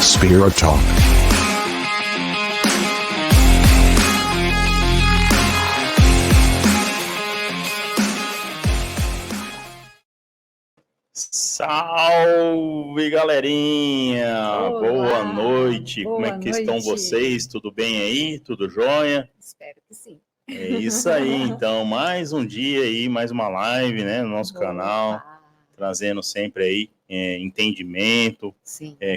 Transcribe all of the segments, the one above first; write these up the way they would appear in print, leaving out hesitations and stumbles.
Spirit Talk. Salve, galerinha! Olá, boa noite! Como é que noite. estão vocês? Tudo bem aí? Tudo jóia? Espero que sim. É isso aí, então, mais um dia aí, mais uma live, né, no nosso canal, trazendo sempre aí entendimento,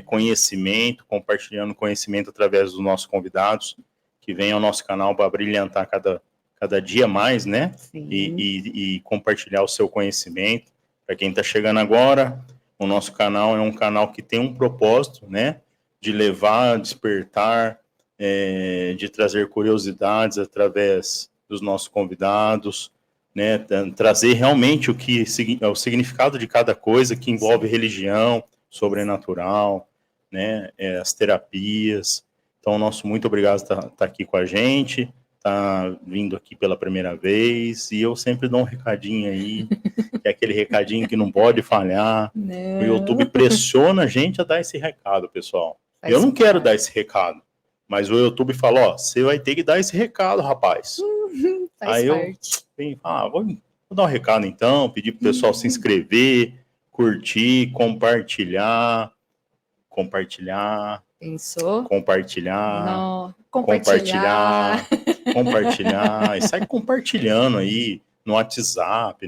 conhecimento, compartilhando conhecimento através dos nossos convidados, que vêm ao nosso canal para brilhantar cada dia mais, né, e compartilhar o seu conhecimento. Para quem está chegando agora, o nosso canal é um canal que tem um propósito, né, de levar, despertar, de trazer curiosidades através dos nossos convidados, né, trazer realmente o significado de cada coisa que envolve religião, sobrenatural, né, as terapias. Então, nosso muito obrigado por estar aqui com a gente, tá vindo aqui pela primeira vez, e eu sempre dou um recadinho aí, que é aquele recadinho que não pode falhar. Não. O YouTube pressiona a gente a dar esse recado, pessoal. Eu não quero dar esse recado, mas o YouTube fala, ó, você vai ter que dar esse recado, rapaz. Aí parte. Vou dar um recado então, pedir pro pessoal se inscrever, curtir, compartilhar. Pensou? Compartilhar. Não. Compartilhar. E sai compartilhando aí no WhatsApp,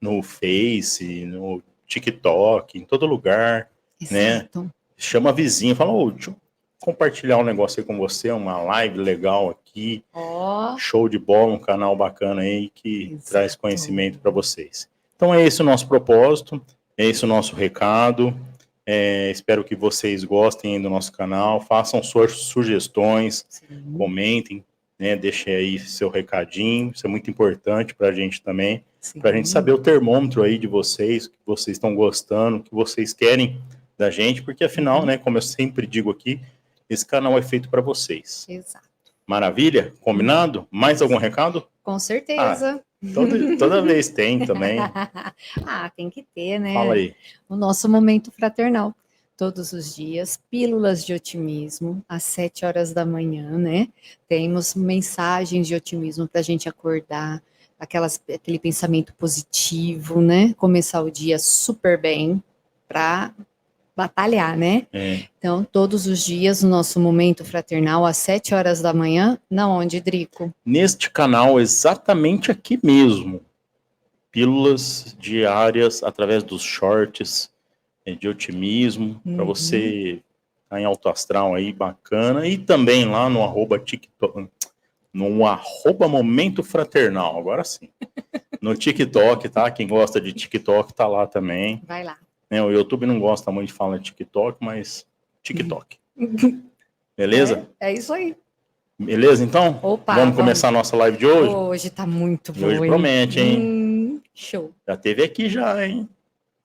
no Face, no TikTok, em todo lugar. Exato. Né? Chama a vizinha, fala, deixa eu compartilhar um negócio aí com você, uma live legal aqui. Show de bola, um canal bacana aí que traz conhecimento para vocês. Então é esse o nosso propósito, é esse o nosso recado. Espero que vocês gostem do nosso canal, façam suas sugestões, comentem, né, deixem aí seu recadinho, isso é muito importante para a gente também, para a gente saber o termômetro aí de vocês, que vocês estão gostando, que vocês querem da gente, porque afinal, né, como eu sempre digo aqui, esse canal é feito para vocês. Exato. Maravilha? Combinado? Mais algum recado? Com certeza. Toda vez tem também. Tem que ter, né? Fala aí. O nosso momento fraternal. Todos os dias, pílulas de otimismo, às 7 horas da manhã, né? Temos mensagens de otimismo para a gente acordar, aquele pensamento positivo, né? Começar o dia super bem para batalhar, né? Então, todos os dias, no nosso momento fraternal, às 7 horas da manhã, na onde, Drico? Neste canal, exatamente aqui mesmo. Pílulas diárias através dos shorts de otimismo, para você estar em alto astral aí, bacana. E também lá no @TikTok, no @momento fraternal, agora sim. No TikTok, tá? Quem gosta de TikTok tá lá também. Vai lá. O YouTube não gosta muito de falar de TikTok, mas TikTok. Beleza? É isso aí. Beleza, então? Vamos começar a nossa live de hoje? Hoje tá muito bom. Hoje promete, hein? Show. Já teve aqui já, hein?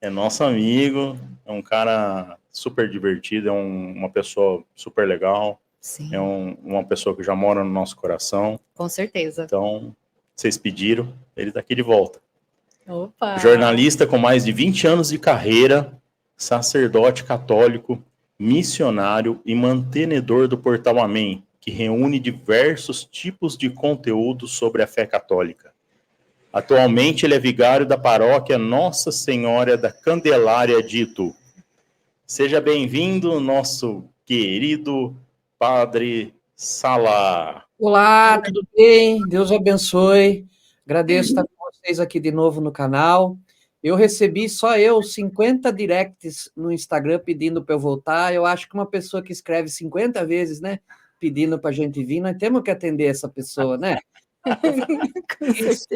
É nosso amigo, é um cara super divertido, é uma pessoa super legal. Sim. É uma pessoa que já mora no nosso coração. Com certeza. Então, vocês pediram, ele tá aqui de volta. Opa! Jornalista com mais de 20 anos de carreira, sacerdote católico, missionário e mantenedor do Portal Amém, que reúne diversos tipos de conteúdo sobre a fé católica. Atualmente ele é vigário da paróquia Nossa Senhora da Candelária de Itu. Seja bem-vindo, nosso querido Padre Sala. Olá, tudo bem? Deus abençoe. Agradeço estar com vocês aqui de novo no canal. Eu recebi só 50 directs no Instagram pedindo para eu voltar. Eu acho que uma pessoa que escreve 50 vezes, né, pedindo para a gente vir, nós temos que atender essa pessoa, né? Isso,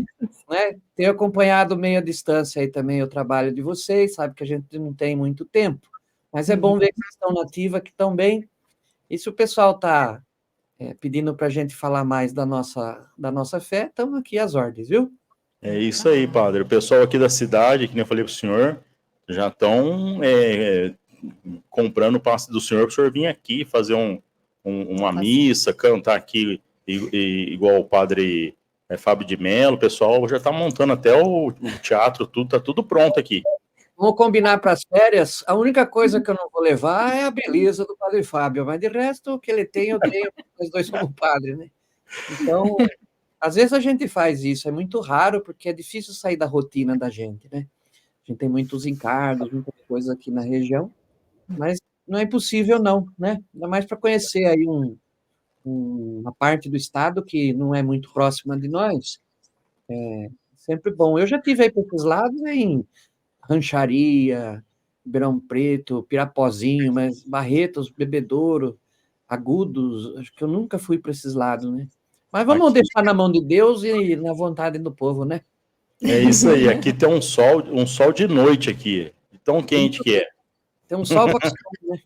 né? Tenho acompanhado meio à distância aí também o trabalho de vocês, sabe que a gente não tem muito tempo, mas é bom ver que vocês estão na ativa, que estão bem. E se o pessoal está pedindo para a gente falar mais da nossa fé, estamos aqui às ordens, viu? É isso aí, padre. O pessoal aqui da cidade, que nem eu falei para o senhor, já estão comprando o passe do senhor para o senhor vir aqui fazer uma missa, cantar aqui igual o padre Fábio de Mello. O pessoal já está montando até o teatro, tudo, está tudo pronto aqui. Vamos combinar para as férias. A única coisa que eu não vou levar é a beleza do padre Fábio, mas de resto, o que ele tem, eu tenho, nós dois como padre, né? Então, às vezes a gente faz isso, é muito raro, porque é difícil sair da rotina da gente, né? A gente tem muitos encargos, muita coisa aqui na região, mas não é impossível não, né? Ainda mais para conhecer aí uma parte do estado que não é muito próxima de nós, é sempre bom. Eu já tive aí para esses lados em Rancharia, Ribeirão Preto, Pirapozinho, mas Barretos, Bebedouro, Agudos, acho que eu nunca fui para esses lados, né? Mas vamos deixar na mão de Deus e na vontade do povo, né? É isso aí, aqui tem um sol de noite aqui, tão quente que é. Tem um sol bastante, né?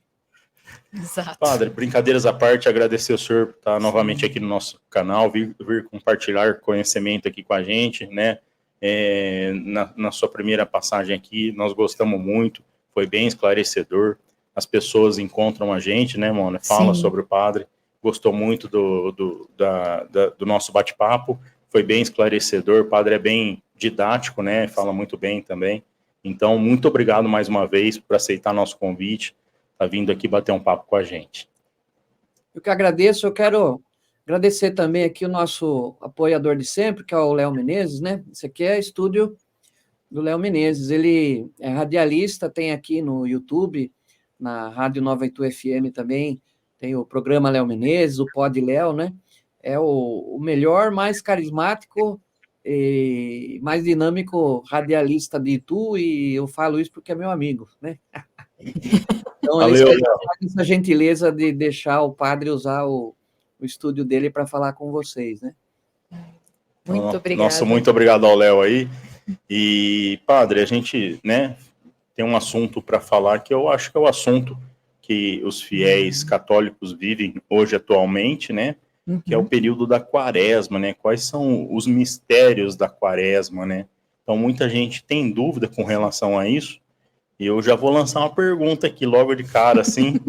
Exato. Padre, brincadeiras à parte, agradecer o senhor por estar novamente aqui no nosso canal, vir compartilhar conhecimento aqui com a gente, né? Na sua primeira passagem aqui, nós gostamos muito, foi bem esclarecedor. As pessoas encontram a gente, né, Mona? Fala sobre o padre, gostou muito do nosso bate-papo, foi bem esclarecedor. O padre é bem didático, né? Fala muito bem também. Então, muito obrigado mais uma vez por aceitar nosso convite, tá vindo aqui bater um papo com a gente. Eu que agradeço, eu quero agradecer também aqui o nosso apoiador de sempre, que é o Léo Menezes, né? Esse aqui é estúdio do Léo Menezes, ele é radialista, tem aqui no YouTube, na Rádio Nova Itu FM também, tem o programa Léo Menezes, o Pod Léo, né? É o melhor, mais carismático e mais dinâmico radialista de Itu, e eu falo isso porque é meu amigo, né? Então, Valeu, ele faz essa gentileza de deixar o padre usar o estúdio dele para falar com vocês, né? Muito obrigada. Nossa, muito obrigado ao Léo aí. E, padre, a gente, né, tem um assunto para falar que eu acho que é o assunto que os fiéis católicos vivem hoje atualmente, né? Que é o período da quaresma, né? Quais são os mistérios da quaresma, né? Então, muita gente tem dúvida com relação a isso. E eu já vou lançar uma pergunta aqui logo de cara, assim.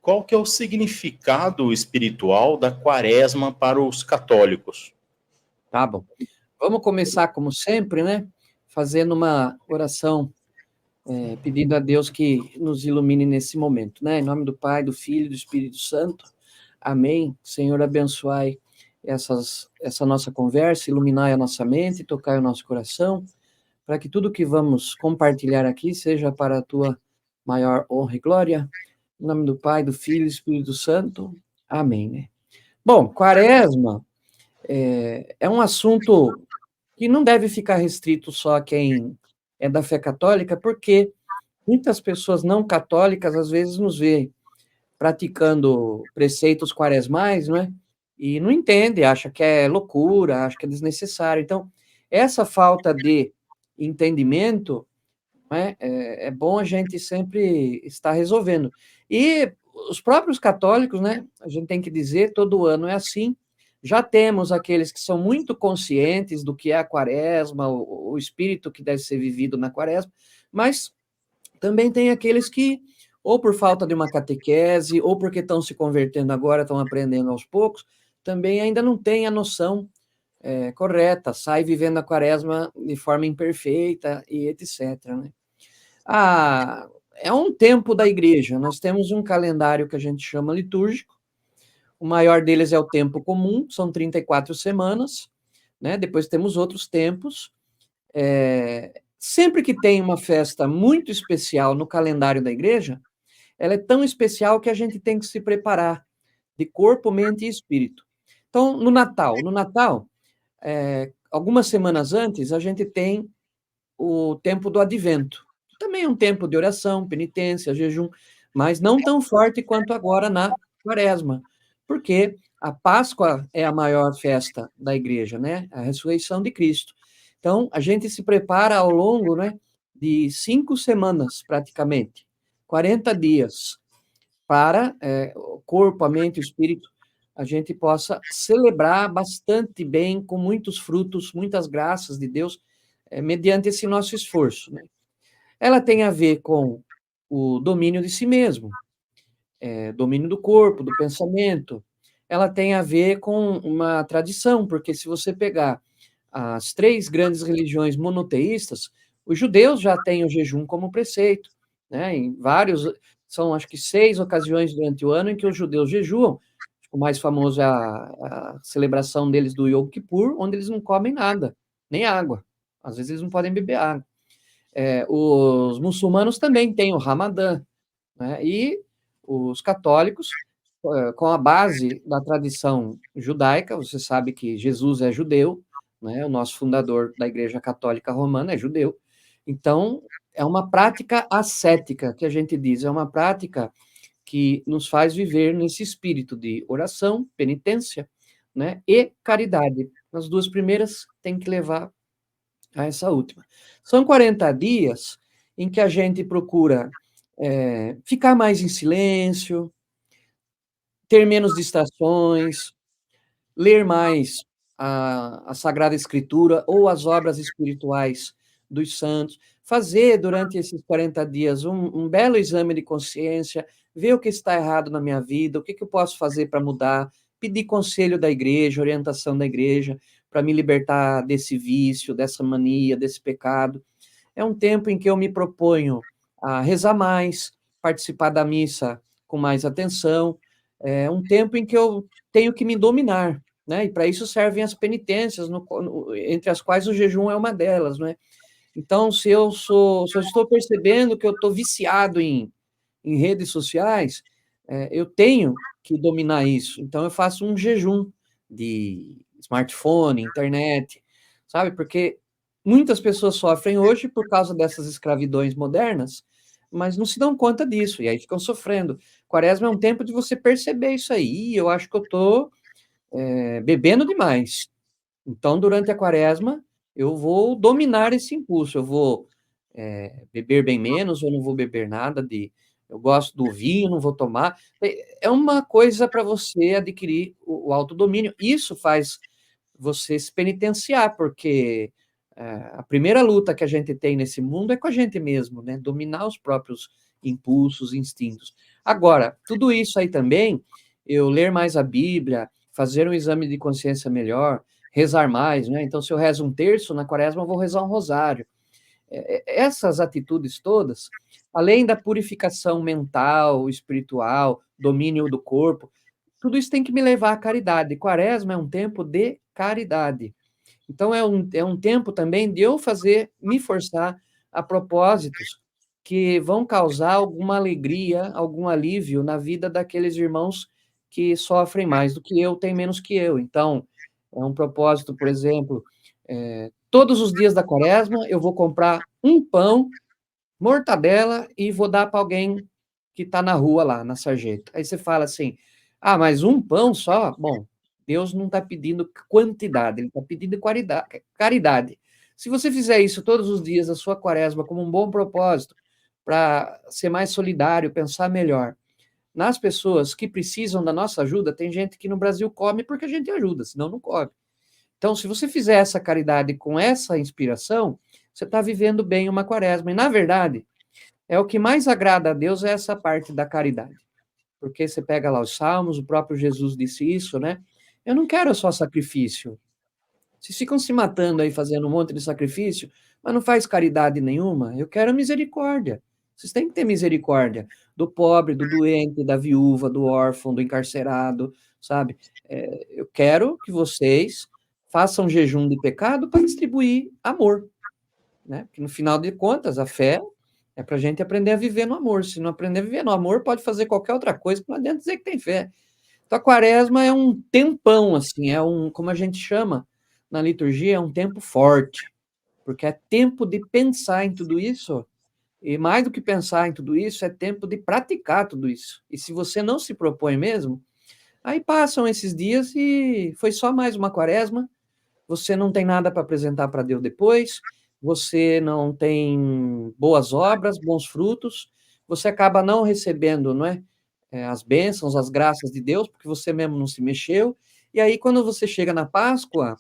Qual que é o significado espiritual da quaresma para os católicos? Tá bom. Vamos começar, como sempre, né? Fazendo uma oração, pedindo a Deus que nos ilumine nesse momento, né? Em nome do Pai, do Filho e do Espírito Santo. Amém. Senhor, abençoai essa nossa conversa, iluminai a nossa mente, tocai o nosso coração, para que tudo que vamos compartilhar aqui seja para a tua maior honra e glória. Em nome do Pai, do Filho e do Espírito Santo. Amém, né? Bom, quaresma é um assunto que não deve ficar restrito só a quem é da fé católica, porque muitas pessoas não católicas às vezes nos veem praticando preceitos quaresmais, não é? E não entende, acha que é loucura, acha que é desnecessário. Então, essa falta de entendimento, né, é bom a gente sempre estar resolvendo. E os próprios católicos, né, a gente tem que dizer, todo ano é assim. Já temos aqueles que são muito conscientes do que é a quaresma, o espírito que deve ser vivido na quaresma, mas também tem aqueles que, ou por falta de uma catequese, ou porque estão se convertendo agora, estão aprendendo aos poucos, também ainda não têm a noção correta, sai vivendo a quaresma de forma imperfeita e etc. Né? É um tempo da igreja, nós temos um calendário que a gente chama litúrgico, o maior deles é o tempo comum, são 34 semanas, né? Depois temos outros tempos. Sempre que tem uma festa muito especial no calendário da igreja, ela é tão especial que a gente tem que se preparar, de corpo, mente e espírito. Então, no Natal, algumas semanas antes, a gente tem o tempo do Advento. Também é um tempo de oração, penitência, jejum, mas não tão forte quanto agora na Quaresma, porque a Páscoa é a maior festa da igreja, né? A ressurreição de Cristo. Então, a gente se prepara ao longo, né, de 5 semanas, praticamente, 40 dias, para o corpo, a mente e o espírito, a gente possa celebrar bastante bem, com muitos frutos, muitas graças de Deus, mediante esse nosso esforço, né? Ela tem a ver com o domínio de si mesmo, domínio do corpo, do pensamento. Ela tem a ver com uma tradição, porque se você pegar as 3 grandes religiões monoteístas, os judeus já têm o jejum como preceito, né? Em vários, são acho que 6 ocasiões durante o ano em que os judeus jejuam. O mais famoso é a celebração deles do Yom Kippur, onde eles não comem nada, nem água. Às vezes eles não podem beber água. Os muçulmanos também têm o Ramadã, né? E os católicos, com a base da tradição judaica, você sabe que Jesus é judeu, né? O nosso fundador da Igreja Católica Romana é judeu. Então, é uma prática ascética, que a gente diz, é uma prática que nos faz viver nesse espírito de oração, penitência, né? E caridade. As 2 primeiras têm que levar a essa última. São 40 dias em que a gente procura ficar mais em silêncio, ter menos distrações, ler mais a Sagrada Escritura ou as obras espirituais dos santos, fazer durante esses 40 dias um belo exame de consciência, ver o que está errado na minha vida, o que eu posso fazer para mudar, pedir conselho da igreja, orientação da igreja, para me libertar desse vício, dessa mania, desse pecado. É um tempo em que eu me proponho a rezar mais, participar da missa com mais atenção, é um tempo em que eu tenho que me dominar, né? E para isso servem as penitências, entre as quais o jejum é uma delas, né? Então, se eu estou percebendo que eu estou viciado em redes sociais, eu tenho que dominar isso. Então, eu faço um jejum de smartphone, internet, sabe? Porque muitas pessoas sofrem hoje por causa dessas escravidões modernas, mas não se dão conta disso, e aí ficam sofrendo. Quaresma é um tempo de você perceber isso aí, e eu acho que eu estou bebendo demais. Então, durante a quaresma, eu vou dominar esse impulso, eu vou beber bem menos, eu não vou beber nada eu gosto do vinho, não vou tomar. É uma coisa para você adquirir o autodomínio. Isso faz você se penitenciar, porque a primeira luta que a gente tem nesse mundo é com a gente mesmo, né? Dominar os próprios impulsos, instintos. Agora, tudo isso aí também, eu ler mais a Bíblia, fazer um exame de consciência melhor, rezar mais, né? Então, se eu rezo um terço na quaresma, eu vou rezar um rosário. Essas atitudes todas, além da purificação mental, espiritual, domínio do corpo, tudo isso tem que me levar à caridade. Quaresma é um tempo de caridade. Então, é um tempo também de eu me forçar a propósitos que vão causar alguma alegria, algum alívio na vida daqueles irmãos que sofrem mais do que eu, têm menos que eu. Então, é um propósito, por exemplo, todos os dias da quaresma eu vou comprar um pão, mortadela e vou dar para alguém que está na rua lá, na sarjeta. Aí você fala assim, mas um pão só? Bom, Deus não está pedindo quantidade, ele está pedindo caridade. Se você fizer isso todos os dias da sua quaresma como um bom propósito, para ser mais solidário, pensar melhor nas pessoas que precisam da nossa ajuda, tem gente que no Brasil come porque a gente ajuda, senão não come. Então, se você fizer essa caridade com essa inspiração, você está vivendo bem uma quaresma. E, na verdade, o que mais agrada a Deus é essa parte da caridade. Porque você pega lá os Salmos, o próprio Jesus disse isso, né? Eu não quero só sacrifício. Vocês ficam se matando aí, fazendo um monte de sacrifício, mas não faz caridade nenhuma. Eu quero misericórdia. Vocês têm que ter misericórdia do pobre, do doente, da viúva, do órfão, do encarcerado, sabe? Eu quero que vocês façam jejum de pecado para distribuir amor, né? Porque, no final de contas, a fé é para a gente aprender a viver no amor. Se não aprender a viver no amor, pode fazer qualquer outra coisa, que não adianta dizer que tem fé. Então, a quaresma é um tempão, assim, como a gente chama na liturgia, é um tempo forte, porque é tempo de pensar em tudo isso, e mais do que pensar em tudo isso, é tempo de praticar tudo isso. E se você não se propõe mesmo, aí passam esses dias e foi só mais uma quaresma, você não tem nada para apresentar para Deus depois, você não tem boas obras, bons frutos, você acaba não recebendo, não é? As bênçãos, as graças de Deus, porque você mesmo não se mexeu. E aí, quando você chega na Páscoa,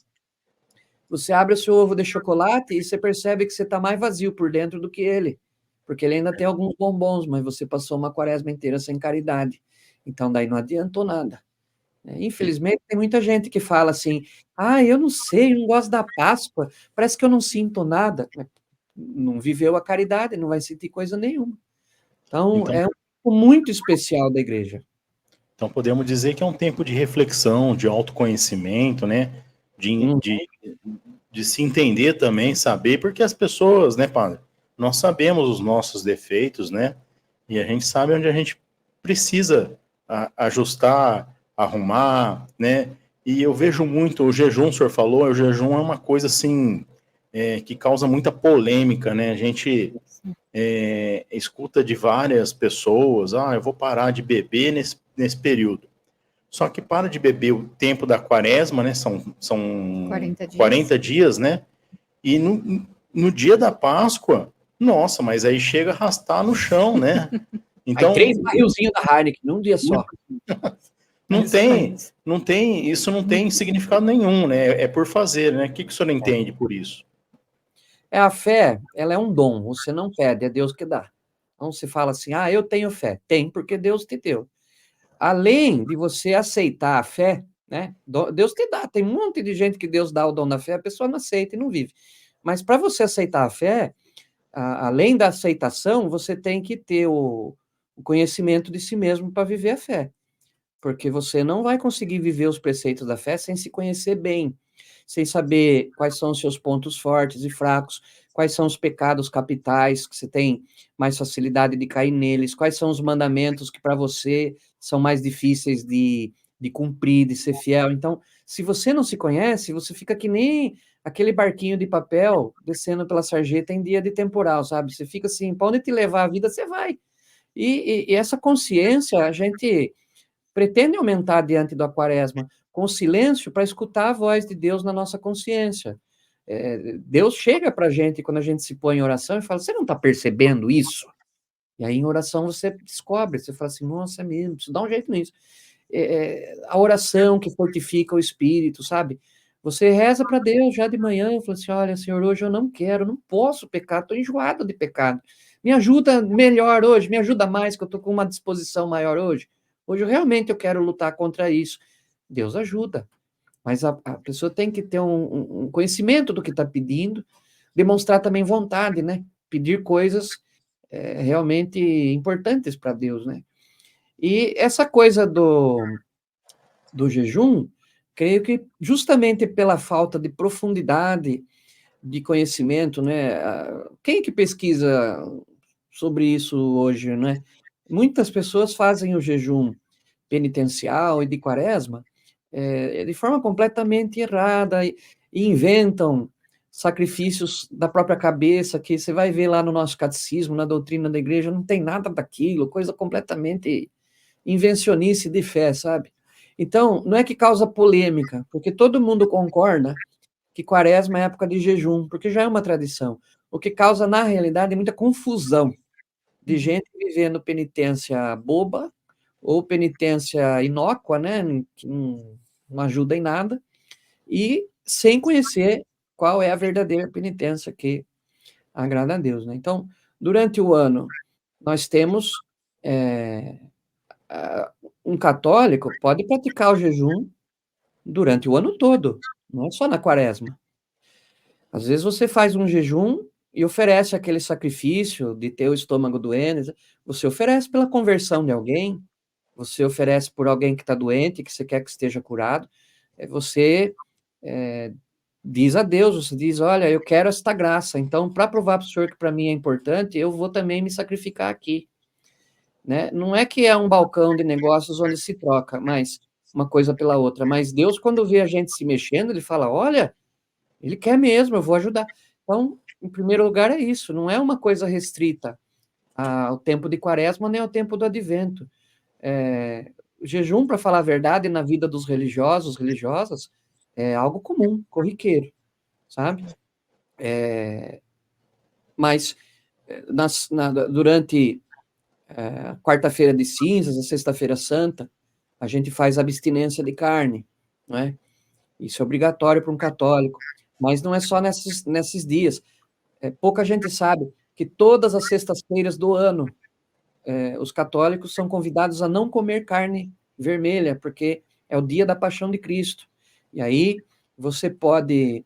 você abre o seu ovo de chocolate e você percebe que você está mais vazio por dentro do que ele, porque ele ainda tem alguns bombons, mas você passou uma quaresma inteira sem caridade. Então, daí não adiantou nada. Infelizmente, tem muita gente que fala assim: ah, eu não sei, eu não gosto da Páscoa, parece que eu não sinto nada. Não viveu a caridade, não vai sentir coisa nenhuma. Então, Então, é um tempo muito especial da igreja. então podemos dizer que é um tempo de reflexão, de autoconhecimento, né? De, Hum. de, de se entender também, saber, porque as pessoas, né, padre? Nós sabemos os nossos defeitos, né? E a gente sabe onde a gente precisa ajustar, arrumar, né? E eu vejo muito, o jejum, o senhor falou, o jejum é uma coisa assim, que causa muita polêmica, né? A gente escuta de várias pessoas, eu vou parar de beber nesse período. Só que para de beber o tempo da quaresma, né? São 40 dias, né? E no dia da Páscoa, nossa, mas aí chega a arrastar no chão, né? Então, aí 3 barrilzinhos da Heineken, num dia só. Isso não tem significado nenhum, né? É por fazer, né? O que o senhor entende por isso? A fé, ela é um dom, você não pede, é Deus que dá. Então, você fala assim, eu tenho fé. Tem, porque Deus te deu. Além de você aceitar a fé, né? Deus te dá. Tem um monte de gente que Deus dá o dom da fé, a pessoa não aceita e não vive. Mas para você aceitar a fé, além da aceitação, você tem que ter o conhecimento de si mesmo para viver a fé. Porque você não vai conseguir viver os preceitos da fé sem se conhecer bem, sem saber quais são os seus pontos fortes e fracos, quais são os pecados capitais que você tem mais facilidade de cair neles, quais são os mandamentos que para você são mais difíceis de cumprir, de ser fiel. Então, se você não se conhece, você fica que nem aquele barquinho de papel descendo pela sarjeta em dia de temporal, sabe? Você fica assim, para onde te levar a vida, você vai. E essa consciência, a gente pretende aumentar diante da quaresma, com silêncio, para escutar a voz de Deus na nossa consciência. Deus chega para a gente quando a gente se põe em oração e fala: você não está percebendo isso? E aí, em oração, você descobre, você fala assim: nossa, é mesmo, preciso dar um jeito nisso. A oração que fortifica o espírito, sabe? Você reza para Deus já de manhã e fala assim: olha, Senhor, hoje eu não quero, não posso pecar, estou enjoado de pecado. Me ajuda melhor hoje, me ajuda mais, que eu estou com uma disposição maior hoje. Hoje eu quero lutar contra isso. Deus ajuda. Mas a pessoa tem que ter um conhecimento do que está pedindo, demonstrar também vontade, né? Pedir coisas realmente importantes para Deus, né? E essa coisa do jejum, creio que justamente pela falta de profundidade de conhecimento, né? Quem que pesquisa sobre isso hoje, né? Muitas pessoas fazem o jejum penitencial e de quaresma de forma completamente errada e inventam sacrifícios da própria cabeça, que você vai ver lá no nosso catecismo, na doutrina da igreja, não tem nada daquilo, coisa completamente invencionice de fé, sabe? Então, não é que causa polêmica, porque todo mundo concorda que quaresma é época de jejum, porque já é uma tradição. O que causa, na realidade, muita confusão de gente vivendo penitência boba ou penitência inócua, né, que não ajuda em nada, e sem conhecer qual é a verdadeira penitência que agrada a Deus, né? Então, durante o ano, nós temos um católico pode praticar o jejum durante o ano todo, não é só na quaresma. Às vezes você faz um jejum e oferece aquele sacrifício de ter o estômago doendo, você oferece pela conversão de alguém, você oferece por alguém que está doente, que você quer que esteja curado, você diz a Deus, você diz, olha, eu quero esta graça, então, para provar para o Senhor que para mim é importante, eu vou também me sacrificar aqui. Né? Não é que é um balcão de negócios onde se troca, mas uma coisa pela outra, mas Deus, quando vê a gente se mexendo, ele fala, olha, ele quer mesmo, eu vou ajudar. Então, em primeiro lugar, é isso, não é uma coisa restrita ao tempo de Quaresma, nem ao tempo do Advento. O jejum, para falar a verdade, na vida dos religiosos, religiosas, é algo comum, corriqueiro, sabe? Mas durante a quarta-feira de cinzas, a sexta-feira santa, a gente faz abstinência de carne, não é? Isso é obrigatório para um católico, mas não é só nesses dias. Pouca gente sabe que todas as sextas-feiras do ano, os católicos são convidados a não comer carne vermelha, porque é o dia da paixão de Cristo. E aí você pode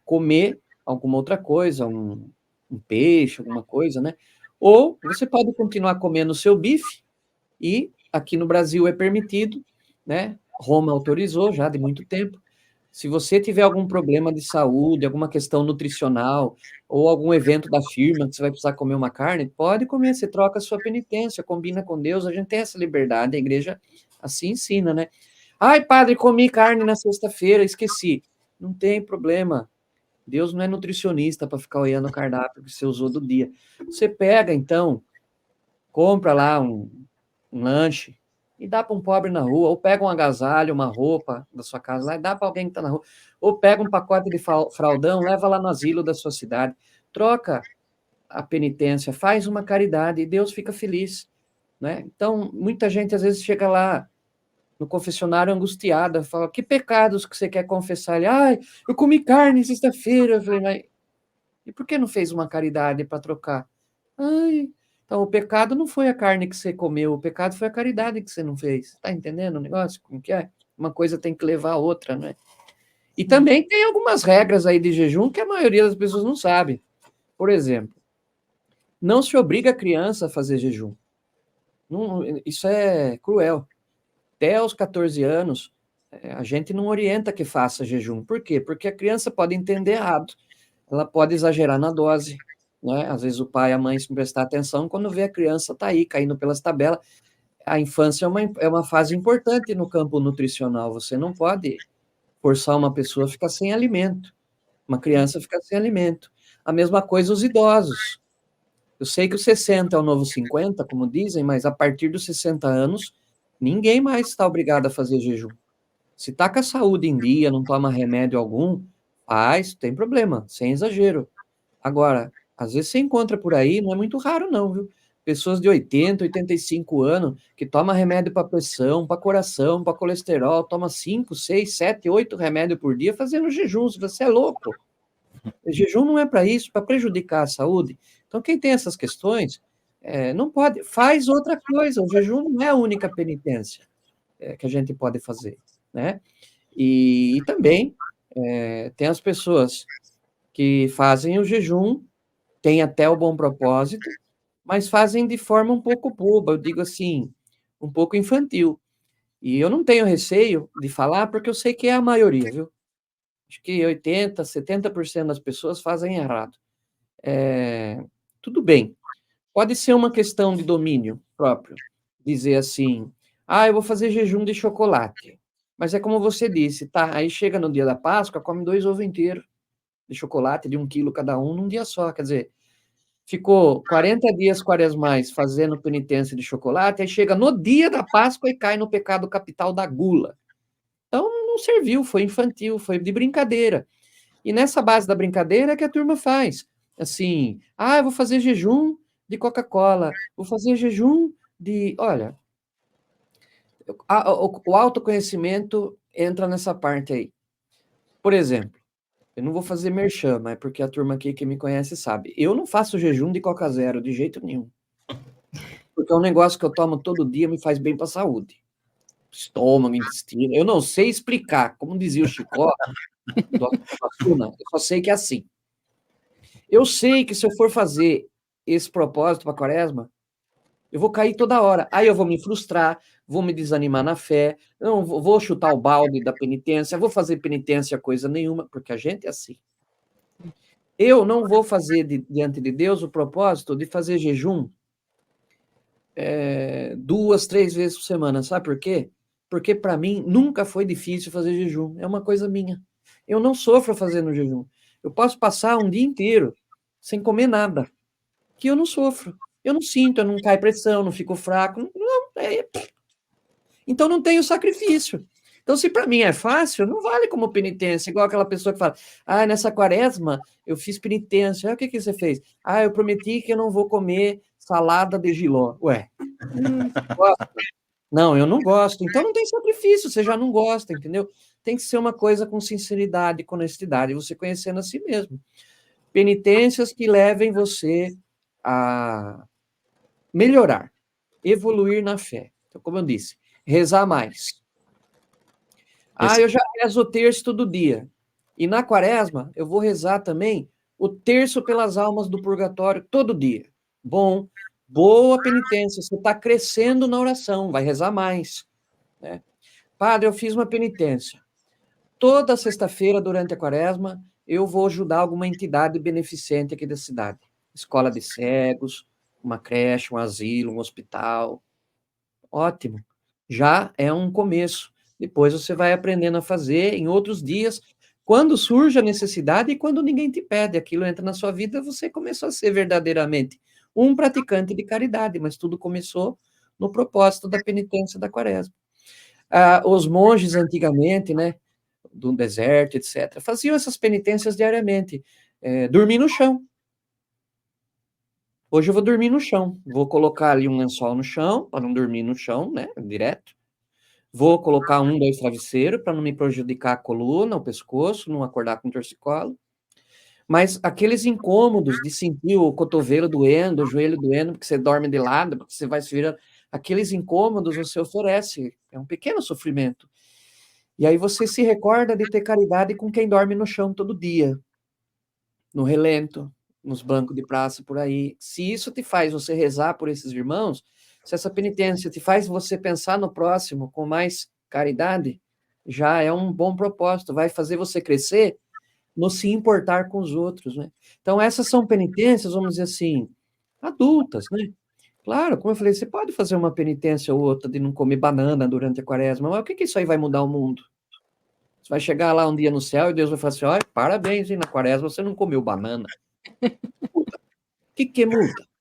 comer alguma outra coisa, um peixe, alguma coisa, né? Ou você pode continuar comendo o seu bife, e aqui no Brasil é permitido, né? Roma autorizou já de muito tempo. Se você tiver algum problema de saúde, alguma questão nutricional, ou algum evento da firma que você vai precisar comer uma carne, pode comer, você troca a sua penitência, combina com Deus, a gente tem essa liberdade, a igreja assim ensina, né? Ai, padre, comi carne na sexta-feira, esqueci. Não tem problema. Deus não é nutricionista para ficar olhando o cardápio que você usou do dia. Você pega, então, compra lá um lanche e dá para um pobre na rua, ou pega um agasalho, uma roupa da sua casa lá e dá para alguém que está na rua, ou pega um pacote de fraldão, leva lá no asilo da sua cidade, troca a penitência, faz uma caridade e Deus fica feliz, né? Então, muita gente às vezes chega lá no confessionário angustiada, fala, que pecados que você quer confessar? Ele, ai, eu comi carne sexta-feira. Eu falei, mas e por que não fez uma caridade para trocar? Ai, então o pecado não foi a carne que você comeu, o pecado foi a caridade que você não fez. Tá entendendo o negócio? Como que é? Uma coisa tem que levar a outra, né? E também tem algumas regras aí de jejum que a maioria das pessoas não sabe. Por exemplo, não se obriga a criança a fazer jejum. Não, isso é cruel. Até os 14 anos, a gente não orienta que faça jejum. Por quê? Porque a criança pode entender errado. Ela pode exagerar na dose, né? Às vezes o pai e a mãe, se não prestar atenção, quando vê a criança tá aí, caindo pelas tabelas. A infância é uma fase importante no campo nutricional. Você não pode forçar uma pessoa a ficar sem alimento. Uma criança ficar sem alimento. A mesma coisa os idosos. Eu sei que o 60 é o novo 50, como dizem, mas a partir dos 60 anos, ninguém mais está obrigado a fazer jejum. Se está com a saúde em dia, não toma remédio algum, faz, tem problema, sem exagero. Agora, às vezes você encontra por aí, não é muito raro não, viu? Pessoas de 80, 85 anos, que toma remédio para pressão, para coração, para colesterol, toma 5, 6, 7, 8 remédios por dia fazendo jejum. Você é louco. O jejum não é para isso, para prejudicar a saúde. Então, quem tem essas questões, não pode, faz outra coisa. O jejum não é a única penitência que a gente pode fazer, né? E também tem as pessoas que fazem o jejum, têm até o bom propósito, mas fazem de forma um pouco boba, eu digo assim, um pouco infantil. E eu não tenho receio de falar, porque eu sei que é a maioria, viu? Acho que 80%, 70% das pessoas fazem errado. Tudo bem, pode ser uma questão de domínio próprio, dizer assim, eu vou fazer jejum de chocolate. Mas é como você disse, tá? Aí chega no dia da Páscoa, come 2 ovos inteiros de chocolate, de 1 quilo cada um, num dia só. Quer dizer, ficou 40 dias quaresmais fazendo penitência de chocolate, aí chega no dia da Páscoa e cai no pecado capital da gula. Então, não serviu, foi infantil, foi de brincadeira. E nessa base da brincadeira é que a turma faz. Assim, eu vou fazer jejum de Coca-Cola, vou fazer jejum de... Olha, o autoconhecimento entra nessa parte aí. Por exemplo, eu não vou fazer merchan, mas porque a turma aqui que me conhece sabe. Eu não faço jejum de Coca Zero, de jeito nenhum. Porque é um negócio que eu tomo todo dia, me faz bem para a saúde. Estômago, intestino. Eu não sei explicar, como dizia o Chicó, do Assuna, eu só sei que é assim. Eu sei que se eu for fazer esse propósito para a quaresma, eu vou cair toda hora. Aí eu vou me frustrar, vou me desanimar na fé, não vou chutar o balde da penitência, vou fazer penitência coisa nenhuma, porque a gente é assim. Eu não vou fazer diante de Deus o propósito de fazer jejum 2, 3 vezes por semana. Sabe por quê? porque para mim nunca foi difícil fazer jejum, é uma coisa minha. Eu não sofro fazendo jejum. Eu posso passar um dia inteiro sem comer nada, que eu não sofro. Eu não sinto, eu não cai pressão, não fico fraco. Não, então não tenho sacrifício. Então, se para mim é fácil, não vale como penitência, igual aquela pessoa que fala, nessa quaresma eu fiz penitência. O que você fez? Eu prometi que eu não vou comer salada de jiló. Ué, gosta? Não, eu não gosto. Então não tem sacrifício, você já não gosta, entendeu? Tem que ser uma coisa com sinceridade, com honestidade, você conhecendo a si mesmo. Penitências que levem você a melhorar, evoluir na fé. Então, como eu disse, rezar mais. Eu já rezo o terço todo dia. E na quaresma, eu vou rezar também o terço pelas almas do purgatório todo dia. Bom, boa penitência, você está crescendo na oração, vai rezar mais. Né? Padre, eu fiz uma penitência. Toda sexta-feira, durante a quaresma, eu vou ajudar alguma entidade beneficente aqui da cidade. Escola de cegos, uma creche, um asilo, um hospital. Ótimo. Já é um começo. Depois você vai aprendendo a fazer em outros dias, quando surge a necessidade e quando ninguém te pede. Aquilo entra na sua vida, você começou a ser verdadeiramente um praticante de caridade, mas tudo começou no propósito da penitência da quaresma. Os monges antigamente, né, do deserto, etc., faziam essas penitências diariamente. Dormir no chão. Hoje eu vou dormir no chão. Vou colocar ali um lençol no chão, para não dormir no chão, né, direto. Vou colocar 2 travesseiros, para não me prejudicar a coluna, o pescoço, não acordar com torcicolo. Mas aqueles incômodos de sentir o cotovelo doendo, o joelho doendo, porque você dorme de lado, porque você vai se virando, aqueles incômodos você oferece. É um pequeno sofrimento. E aí você se recorda de ter caridade com quem dorme no chão todo dia, no relento, nos bancos de praça, por aí. Se isso te faz você rezar por esses irmãos, se essa penitência te faz você pensar no próximo com mais caridade, já é um bom propósito, vai fazer você crescer no se importar com os outros, né? Então, essas são penitências, vamos dizer assim, adultas, né? Claro, como eu falei, você pode fazer uma penitência ou outra de não comer banana durante a quaresma, mas o que isso aí vai mudar o mundo? Você vai chegar lá um dia no céu e Deus vai falar assim, olha, parabéns, hein, na quaresma você não comeu banana. Muda. O que muda?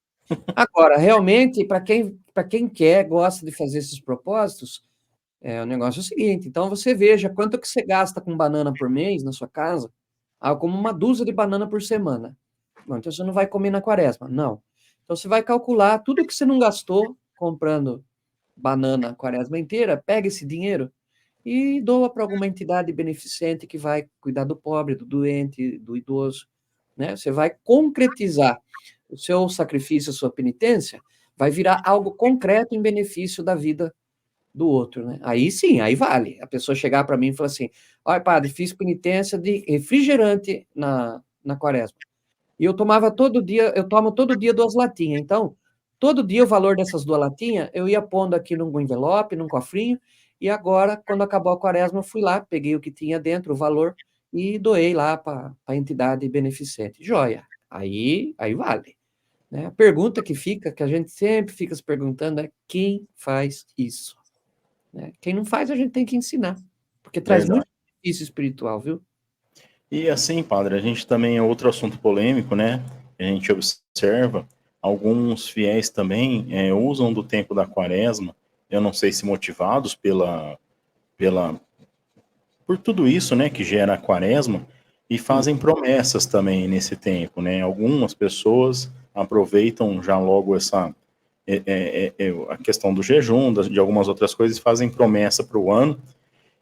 Agora, realmente, para quem quer, gosta de fazer esses propósitos, o negócio é o seguinte, então você veja quanto que você gasta com banana por mês na sua casa, como uma dúzia de banana por semana. Bom, então você não vai comer na quaresma, não. Então você vai calcular tudo que você não gastou comprando banana a quaresma inteira, pega esse dinheiro e doa para alguma entidade beneficente que vai cuidar do pobre, do doente, do idoso, né? Você vai concretizar o seu sacrifício, a sua penitência, vai virar algo concreto em benefício da vida do outro, né? Aí sim, aí vale. A pessoa chegar para mim e falar assim, olha, padre, fiz penitência de refrigerante na quaresma. E eu tomo todo dia 2 latinhas. Então, todo dia o valor dessas 2 latinhas, eu ia pondo aqui num envelope, num cofrinho, e agora, quando acabou a quaresma, eu fui lá, peguei o que tinha dentro, o valor, e doei lá para a entidade beneficente. Joia. Aí vale. Né? A pergunta que fica, que a gente sempre fica se perguntando é quem faz isso? Né? Quem não faz, a gente tem que ensinar, porque traz muito benefício espiritual, viu? E assim, padre, a gente também é outro assunto polêmico, né? A gente observa, alguns fiéis também usam do tempo da quaresma, eu não sei se motivados por tudo isso, né, que gera a quaresma, e fazem promessas também nesse tempo, né? Algumas pessoas aproveitam já logo a questão do jejum, de algumas outras coisas, fazem promessa para o ano,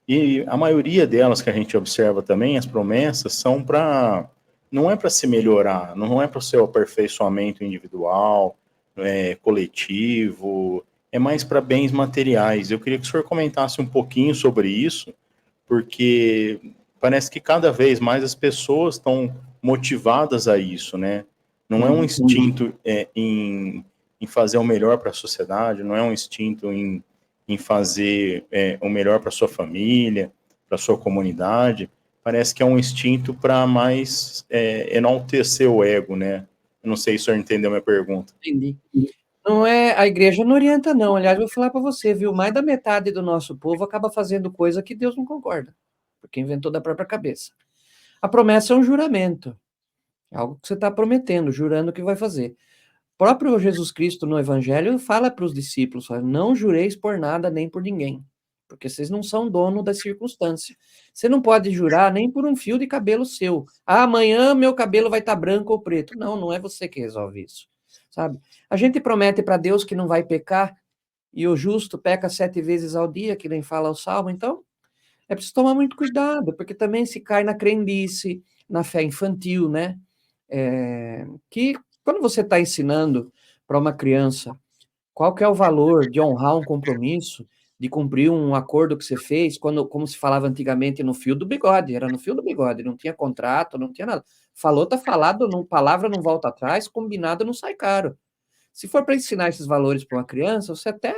e a maioria delas que a gente observa também, as promessas são não é para se melhorar, não é para o seu aperfeiçoamento individual, coletivo, é mais para bens materiais. Eu queria que o senhor comentasse um pouquinho sobre isso, porque parece que cada vez mais as pessoas estão motivadas a isso, né? Não é um instinto em fazer o melhor para a sociedade, não é um instinto em fazer o melhor para sua família, para sua comunidade. Parece que é um instinto para mais enaltecer o ego, né? Eu não sei se o senhor entendeu a minha pergunta. Entendi. Não é, a igreja não orienta, não. Aliás, vou falar para você, viu? Mais da metade do nosso povo acaba fazendo coisa que Deus não concorda, porque inventou da própria cabeça. A promessa é um juramento, é algo que você está prometendo, jurando que vai fazer. O próprio Jesus Cristo no Evangelho fala para os discípulos: fala, não jureis por nada nem por ninguém, porque vocês não são dono da circunstância. Você não pode jurar nem por um fio de cabelo seu. Ah, amanhã meu cabelo vai estar branco ou preto. Não, não é você que resolve isso, sabe? A gente promete para Deus que não vai pecar, e o justo peca 7 vezes ao dia, que nem fala o Salmo. Então, é preciso tomar muito cuidado, porque também se cai na crendice, na fé infantil, né? Que quando você está ensinando para uma criança qual que é o valor de honrar um compromisso, de cumprir um acordo que você fez, como se falava antigamente, no fio do bigode, era no fio do bigode, não tinha contrato, não tinha nada. Falou, tá falado, não, palavra não volta atrás, combinado não sai caro. Se for para ensinar esses valores para uma criança, você até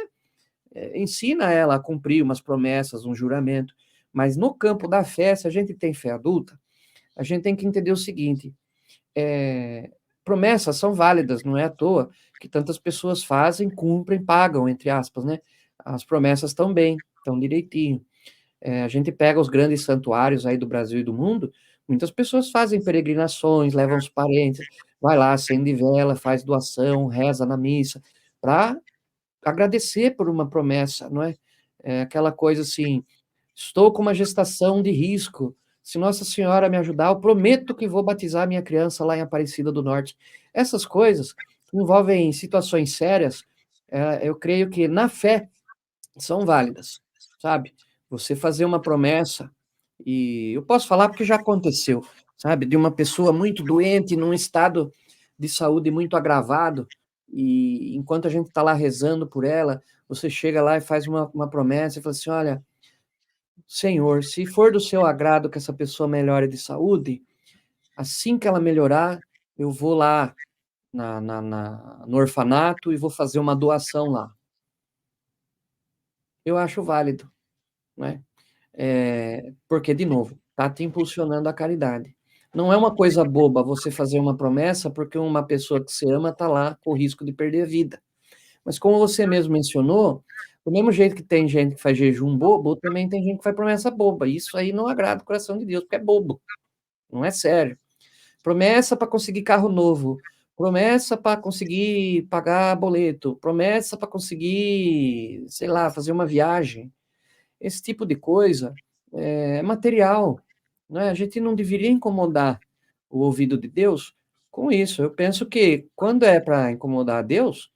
ensina ela a cumprir umas promessas, um juramento, mas no campo da fé, se a gente tem fé adulta, a gente tem que entender o seguinte: promessas são válidas, não é à toa que tantas pessoas fazem, cumprem, pagam, entre aspas, né? As promessas estão bem, estão direitinho. A gente pega os grandes santuários aí do Brasil e do mundo, muitas pessoas fazem peregrinações, levam os parentes, vai lá, acende vela, faz doação, reza na missa, para agradecer por uma promessa, não é? É aquela coisa assim: estou com uma gestação de risco. Se Nossa Senhora me ajudar, eu prometo que vou batizar minha criança lá em Aparecida do Norte. Essas coisas que envolvem situações sérias, eu creio que na fé são válidas, sabe? Você fazer uma promessa, e eu posso falar porque já aconteceu, sabe? De uma pessoa muito doente, num estado de saúde muito agravado, e enquanto a gente está lá rezando por ela, você chega lá e faz uma promessa e fala assim: olha, Senhor, se for do seu agrado que essa pessoa melhore de saúde, assim que ela melhorar, eu vou lá no orfanato e vou fazer uma doação lá. Eu acho válido, né? Porque, de novo, está te impulsionando a caridade. Não é uma coisa boba você fazer uma promessa porque uma pessoa que você ama está lá com o risco de perder a vida. Mas como você mesmo mencionou, do mesmo jeito que tem gente que faz jejum bobo, também tem gente que faz promessa boba. Isso aí não agrada o coração de Deus, porque é bobo, não é sério. Promessa para conseguir carro novo, promessa para conseguir pagar boleto, promessa para conseguir, sei lá, fazer uma viagem. Esse tipo de coisa é material, né? A gente não deveria incomodar o ouvido de Deus com isso. Eu penso que quando é para incomodar a Deus,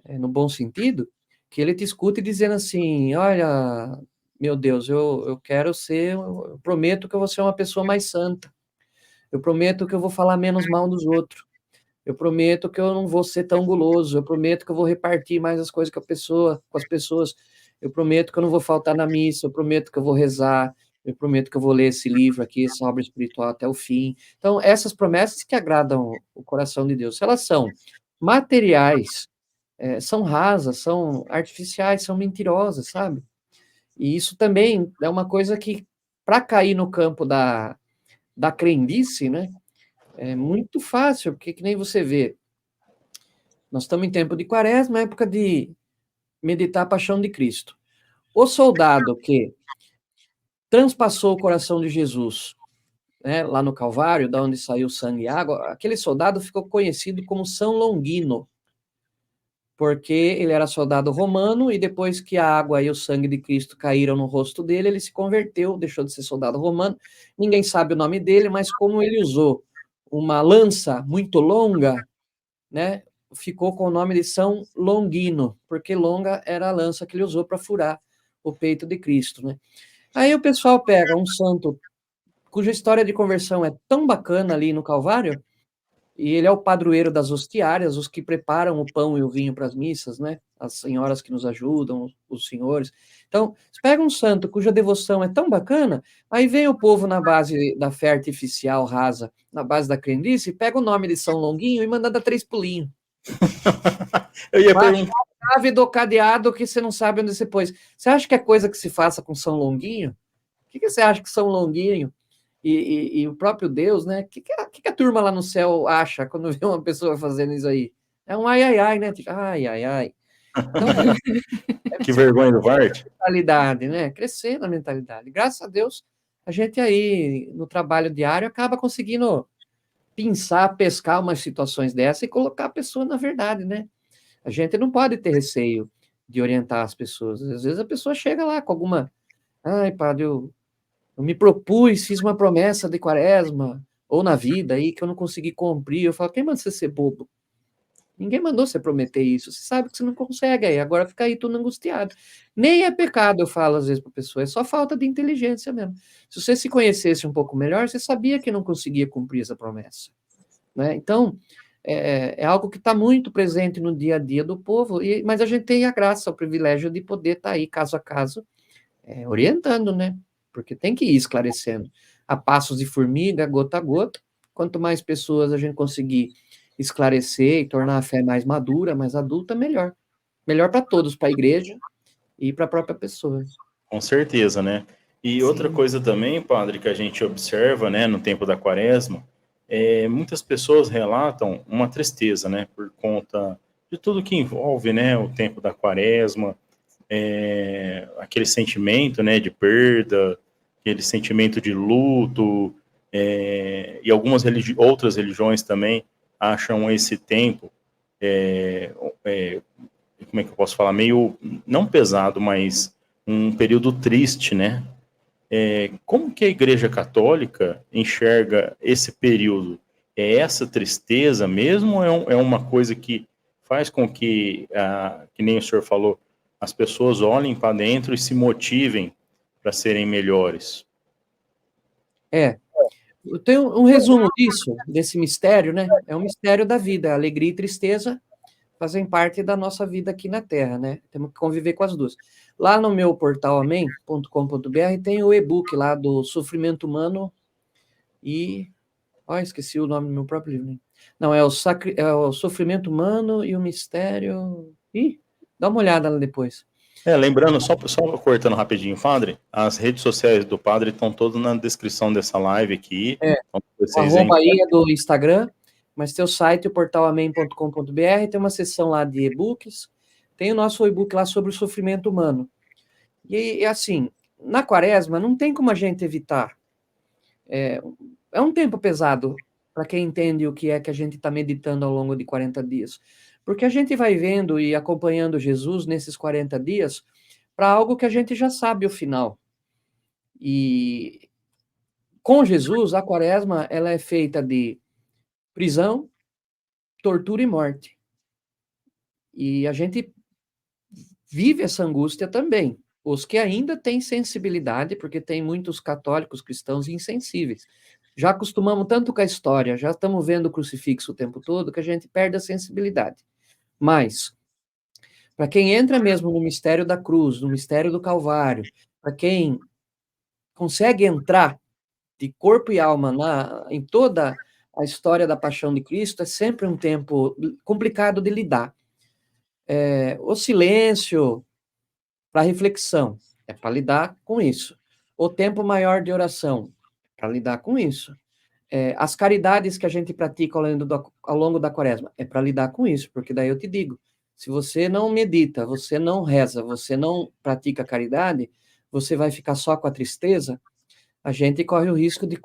no bom sentido, que ele te escute dizendo assim: olha, meu Deus, eu quero ser, eu prometo que eu vou ser uma pessoa mais santa, eu prometo que eu vou falar menos mal dos outros, eu prometo que eu não vou ser tão guloso, eu prometo que eu vou repartir mais as coisas com as pessoas, eu prometo que eu não vou faltar na missa, eu prometo que eu vou rezar, eu prometo que eu vou ler esse livro aqui, essa obra espiritual até o fim. Então, essas promessas que agradam o coração de Deus, se elas são materiais, são rasas, são artificiais, são mentirosas, sabe? E isso também é uma coisa que, para cair no campo da crendice, né, é muito fácil, porque que nem você vê, nós estamos em tempo de quaresma, época de meditar a paixão de Cristo. O soldado que transpassou o coração de Jesus, né, lá no Calvário, da onde saiu sangue e água, aquele soldado ficou conhecido como São Longino, porque ele era soldado romano e depois que a água e o sangue de Cristo caíram no rosto dele, ele se converteu, deixou de ser soldado romano. Ninguém sabe o nome dele, mas como ele usou uma lança muito longa, né, ficou com o nome de São Longino, porque longa era a lança que ele usou para furar o peito de Cristo, né? Aí o pessoal pega um santo cuja história de conversão é tão bacana ali no Calvário, e ele é o padroeiro das hostiárias, os que preparam o pão e o vinho para as missas, né? As senhoras que nos ajudam, os senhores. Então, você pega um santo cuja devoção é tão bacana, aí vem o povo na base da fé artificial rasa, na base da crendice, pega o nome de São Longuinho e manda dar 3 pulinhos. Eu ia perguntar. A chave do cadeado que você não sabe onde você pôs. Você acha que é coisa que se faça com São Longuinho? O que você acha que São Longuinho e o próprio Deus, né? O que a turma lá no céu acha quando vê uma pessoa fazendo isso aí? É um ai, ai, ai, né? Ai, ai, ai. Então, Que vergonha do Vart. mentalidade, né? Crescer na mentalidade. Graças a Deus, a gente aí, no trabalho diário, acaba conseguindo pensar, pescar umas situações dessa e colocar a pessoa na verdade, né? A gente não pode ter receio de orientar as pessoas. Às vezes a pessoa chega lá com alguma... Ai, padre, eu me propus, fiz uma promessa de quaresma, ou na vida aí, que eu não consegui cumprir. Eu falo, quem manda você ser bobo? Ninguém mandou você prometer isso. Você sabe que você não consegue aí. Agora fica aí tudo angustiado. Nem é pecado, eu falo às vezes para a pessoa. É só falta de inteligência mesmo. Se você se conhecesse um pouco melhor, você sabia que não conseguia cumprir essa promessa. Né? Então, é algo que está muito presente no dia a dia do povo, mas a gente tem a graça, o privilégio de poder estar aí, caso a caso, orientando, né? Porque tem que ir esclarecendo. A passos de formiga, gota a gota. Quanto mais pessoas a gente conseguir esclarecer e tornar a fé mais madura, mais adulta, melhor. Melhor para todos, para a igreja e para a própria pessoa. Com certeza, né? E outra Sim. coisa também, padre, que a gente observa, né, no tempo da quaresma, muitas pessoas relatam uma tristeza, né, por conta de tudo que envolve, né, o tempo da quaresma, aquele sentimento, né, de perda, aquele sentimento de luto, e algumas outras religiões também acham esse tempo, como é que eu posso falar, meio, não pesado, mas um período triste, né? Como que a Igreja Católica enxerga esse período? É essa tristeza mesmo ou é uma coisa que faz com que, que nem o senhor falou, as pessoas olhem para dentro e se motivem para serem melhores? Eu tenho um resumo disso, desse mistério, né? É um mistério da vida. Alegria e tristeza fazem parte da nossa vida aqui na Terra, né? Temos que conviver com as duas. Lá no meu portal amém.com.br tem o e-book lá do Sofrimento Humano e... esqueci o nome do meu próprio livro. Né? Não, é o Sofrimento Humano e o Mistério... Dá uma olhada lá depois. Lembrando, só cortando rapidinho, padre, as redes sociais do padre estão todas na descrição dessa live aqui. Então, O arroba aí é do Instagram, mas tem o site, o portal amém.com.br, tem uma seção lá de e-books, tem o nosso e-book lá sobre o sofrimento humano. E assim, na quaresma não tem como a gente evitar. É um tempo pesado para quem entende o que é que a gente está meditando ao longo de 40 dias. Porque a gente vai vendo e acompanhando Jesus nesses 40 dias para algo que a gente já sabe o final. E com Jesus, a quaresma ela é feita de prisão, tortura e morte. E a gente vive essa angústia também. Os que ainda têm sensibilidade, porque tem muitos católicos cristãos insensíveis. Já acostumamos tanto com a história, já estamos vendo o crucifixo o tempo todo, que a gente perde a sensibilidade. Mas, para quem entra mesmo no mistério da cruz, no mistério do Calvário, para quem consegue entrar de corpo e alma em toda a história da paixão de Cristo, é sempre um tempo complicado de lidar. O silêncio para reflexão é para lidar com isso. O tempo maior de oração para lidar com isso. As caridades que a gente pratica ao longo da quaresma é para lidar com isso, porque daí eu te digo, se você não medita, você não reza, você não pratica caridade, você vai ficar só com a tristeza, a gente corre o risco de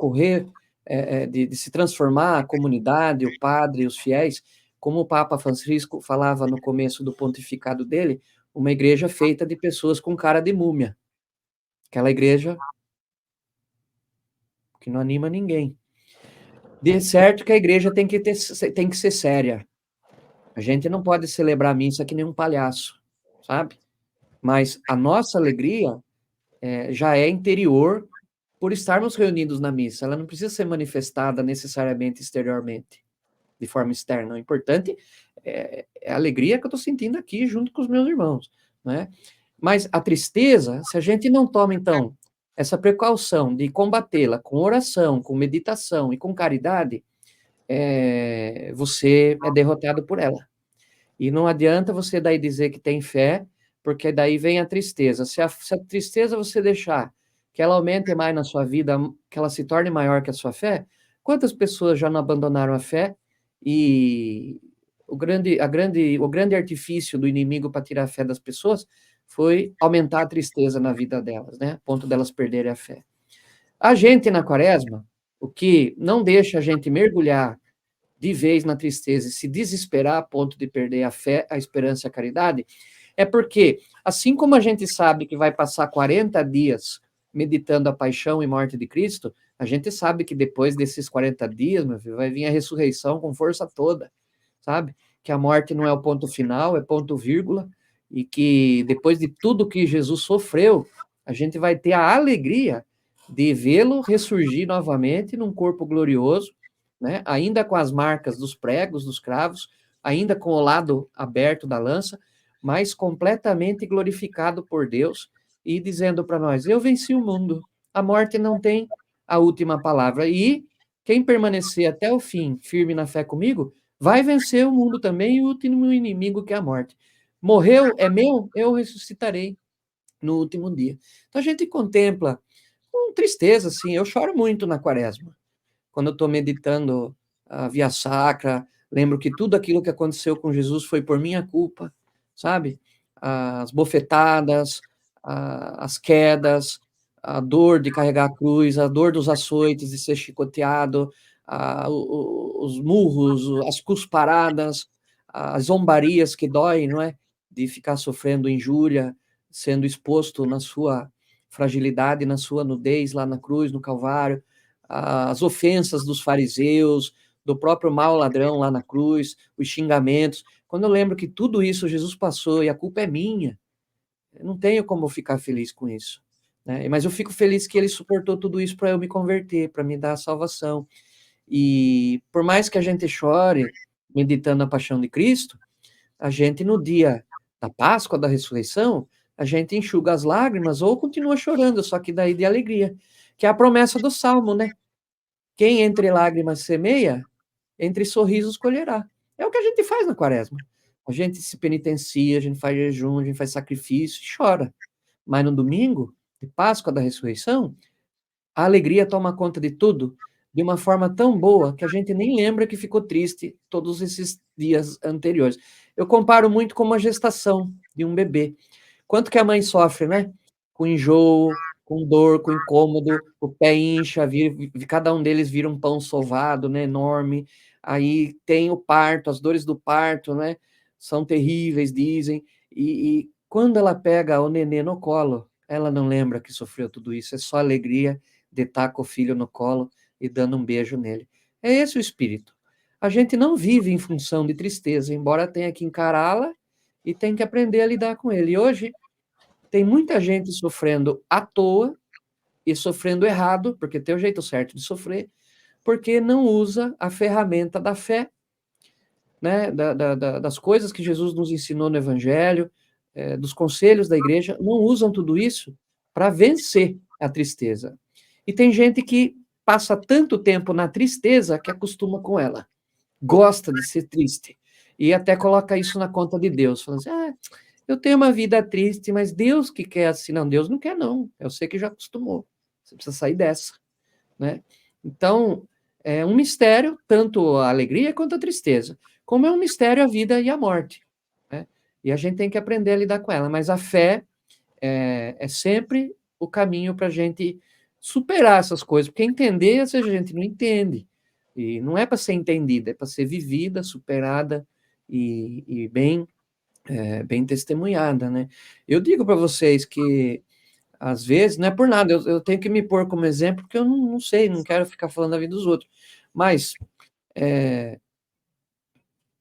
de se transformar a comunidade, o padre, os fiéis, como o Papa Francisco falava no começo do pontificado dele, uma igreja feita de pessoas com cara de múmia. Aquela igreja que não anima ninguém. De certo que a igreja tem que ser séria. A gente não pode celebrar a missa que nem um palhaço, sabe? Mas a nossa alegria já é interior por estarmos reunidos na missa. Ela não precisa ser manifestada necessariamente exteriormente, de forma externa. O importante é a alegria que eu estou sentindo aqui junto com os meus irmãos, né? Mas a tristeza, se a gente não toma, então, essa precaução de combatê-la com oração, com meditação e com caridade, você é derrotado por ela. E não adianta você daí dizer que tem fé, porque daí vem a tristeza. Se a tristeza você deixar que ela aumente mais na sua vida, que ela se torne maior que a sua fé, quantas pessoas já não abandonaram a fé e o grande artifício do inimigo para tirar a fé das pessoas foi aumentar a tristeza na vida delas, né? A ponto delas perderem a fé. A gente, na quaresma, o que não deixa a gente mergulhar de vez na tristeza e se desesperar a ponto de perder a fé, a esperança e a caridade, é porque, assim como a gente sabe que vai passar 40 dias meditando a paixão e morte de Cristo, a gente sabe que depois desses 40 dias, meu filho, vai vir a ressurreição com força toda, sabe? Que a morte não é o ponto final, é ponto vírgula, e que depois de tudo que Jesus sofreu, a gente vai ter a alegria de vê-lo ressurgir novamente num corpo glorioso, né? Ainda com as marcas dos pregos, dos cravos, ainda com o lado aberto da lança, mas completamente glorificado por Deus e dizendo para nós: eu venci o mundo, a morte não tem a última palavra, e quem permanecer até o fim, firme na fé comigo, vai vencer o mundo também e o último inimigo, que é a morte. Morreu, é meu, eu ressuscitarei no último dia. Então a gente contempla com tristeza, assim, eu choro muito na quaresma. Quando eu estou meditando a Via Sacra, lembro que tudo aquilo que aconteceu com Jesus foi por minha culpa, sabe? As bofetadas, as quedas, a dor de carregar a cruz, a dor dos açoites, de ser chicoteado, os murros, as cusparadas, as zombarias que doem, não é? De ficar sofrendo injúria, sendo exposto na sua fragilidade, na sua nudez, lá na cruz, no Calvário, as ofensas dos fariseus, do próprio mau ladrão lá na cruz, os xingamentos. Quando eu lembro que tudo isso Jesus passou e a culpa é minha, eu não tenho como ficar feliz com isso, né? Mas eu fico feliz que ele suportou tudo isso para eu me converter, para me dar a salvação. E por mais que a gente chore meditando a paixão de Cristo, a gente no dia da Páscoa, da ressurreição, a gente enxuga as lágrimas ou continua chorando, só que daí de alegria, que é a promessa do Salmo, né? Quem entre lágrimas semeia, entre sorrisos colherá. É o que a gente faz na quaresma. A gente se penitencia, a gente faz jejum, a gente faz sacrifício e chora. Mas no domingo, de Páscoa da ressurreição, a alegria toma conta de tudo de uma forma tão boa que a gente nem lembra que ficou triste todos esses dias anteriores. Eu comparo muito com uma gestação de um bebê. Quanto que a mãe sofre, né? Com enjoo, com dor, com incômodo, o pé incha, cada um deles vira um pão sovado, né? Enorme. Aí tem o parto, as dores do parto, né? São terríveis, dizem. E quando ela pega o nenê no colo, ela não lembra que sofreu tudo isso, é só alegria de estar com o filho no colo e dando um beijo nele. É esse o espírito. A gente não vive em função de tristeza, embora tenha que encará-la e tem que aprender a lidar com ele. E hoje tem muita gente sofrendo à toa e sofrendo errado, porque tem o jeito certo de sofrer, porque não usa a ferramenta da fé, né, das coisas que Jesus nos ensinou no Evangelho, dos conselhos da igreja, não usam tudo isso para vencer a tristeza. E tem gente que passa tanto tempo na tristeza que acostuma com ela, gosta de ser triste, e até coloca isso na conta de Deus, falando assim, eu tenho uma vida triste, mas Deus que quer assim. Não, Deus não quer não, eu sei que já acostumou, você precisa sair dessa, né? Então, é um mistério, tanto a alegria quanto a tristeza, como é um mistério a vida e a morte, né? E a gente tem que aprender a lidar com ela, mas a fé é sempre o caminho para a gente superar essas coisas, porque entender, às vezes a gente não entende, e não é para ser entendida, é para ser vivida, superada e bem testemunhada, né? Eu digo para vocês que, às vezes, não é por nada, eu tenho que me pôr como exemplo, porque eu não sei, não quero ficar falando da vida dos outros, mas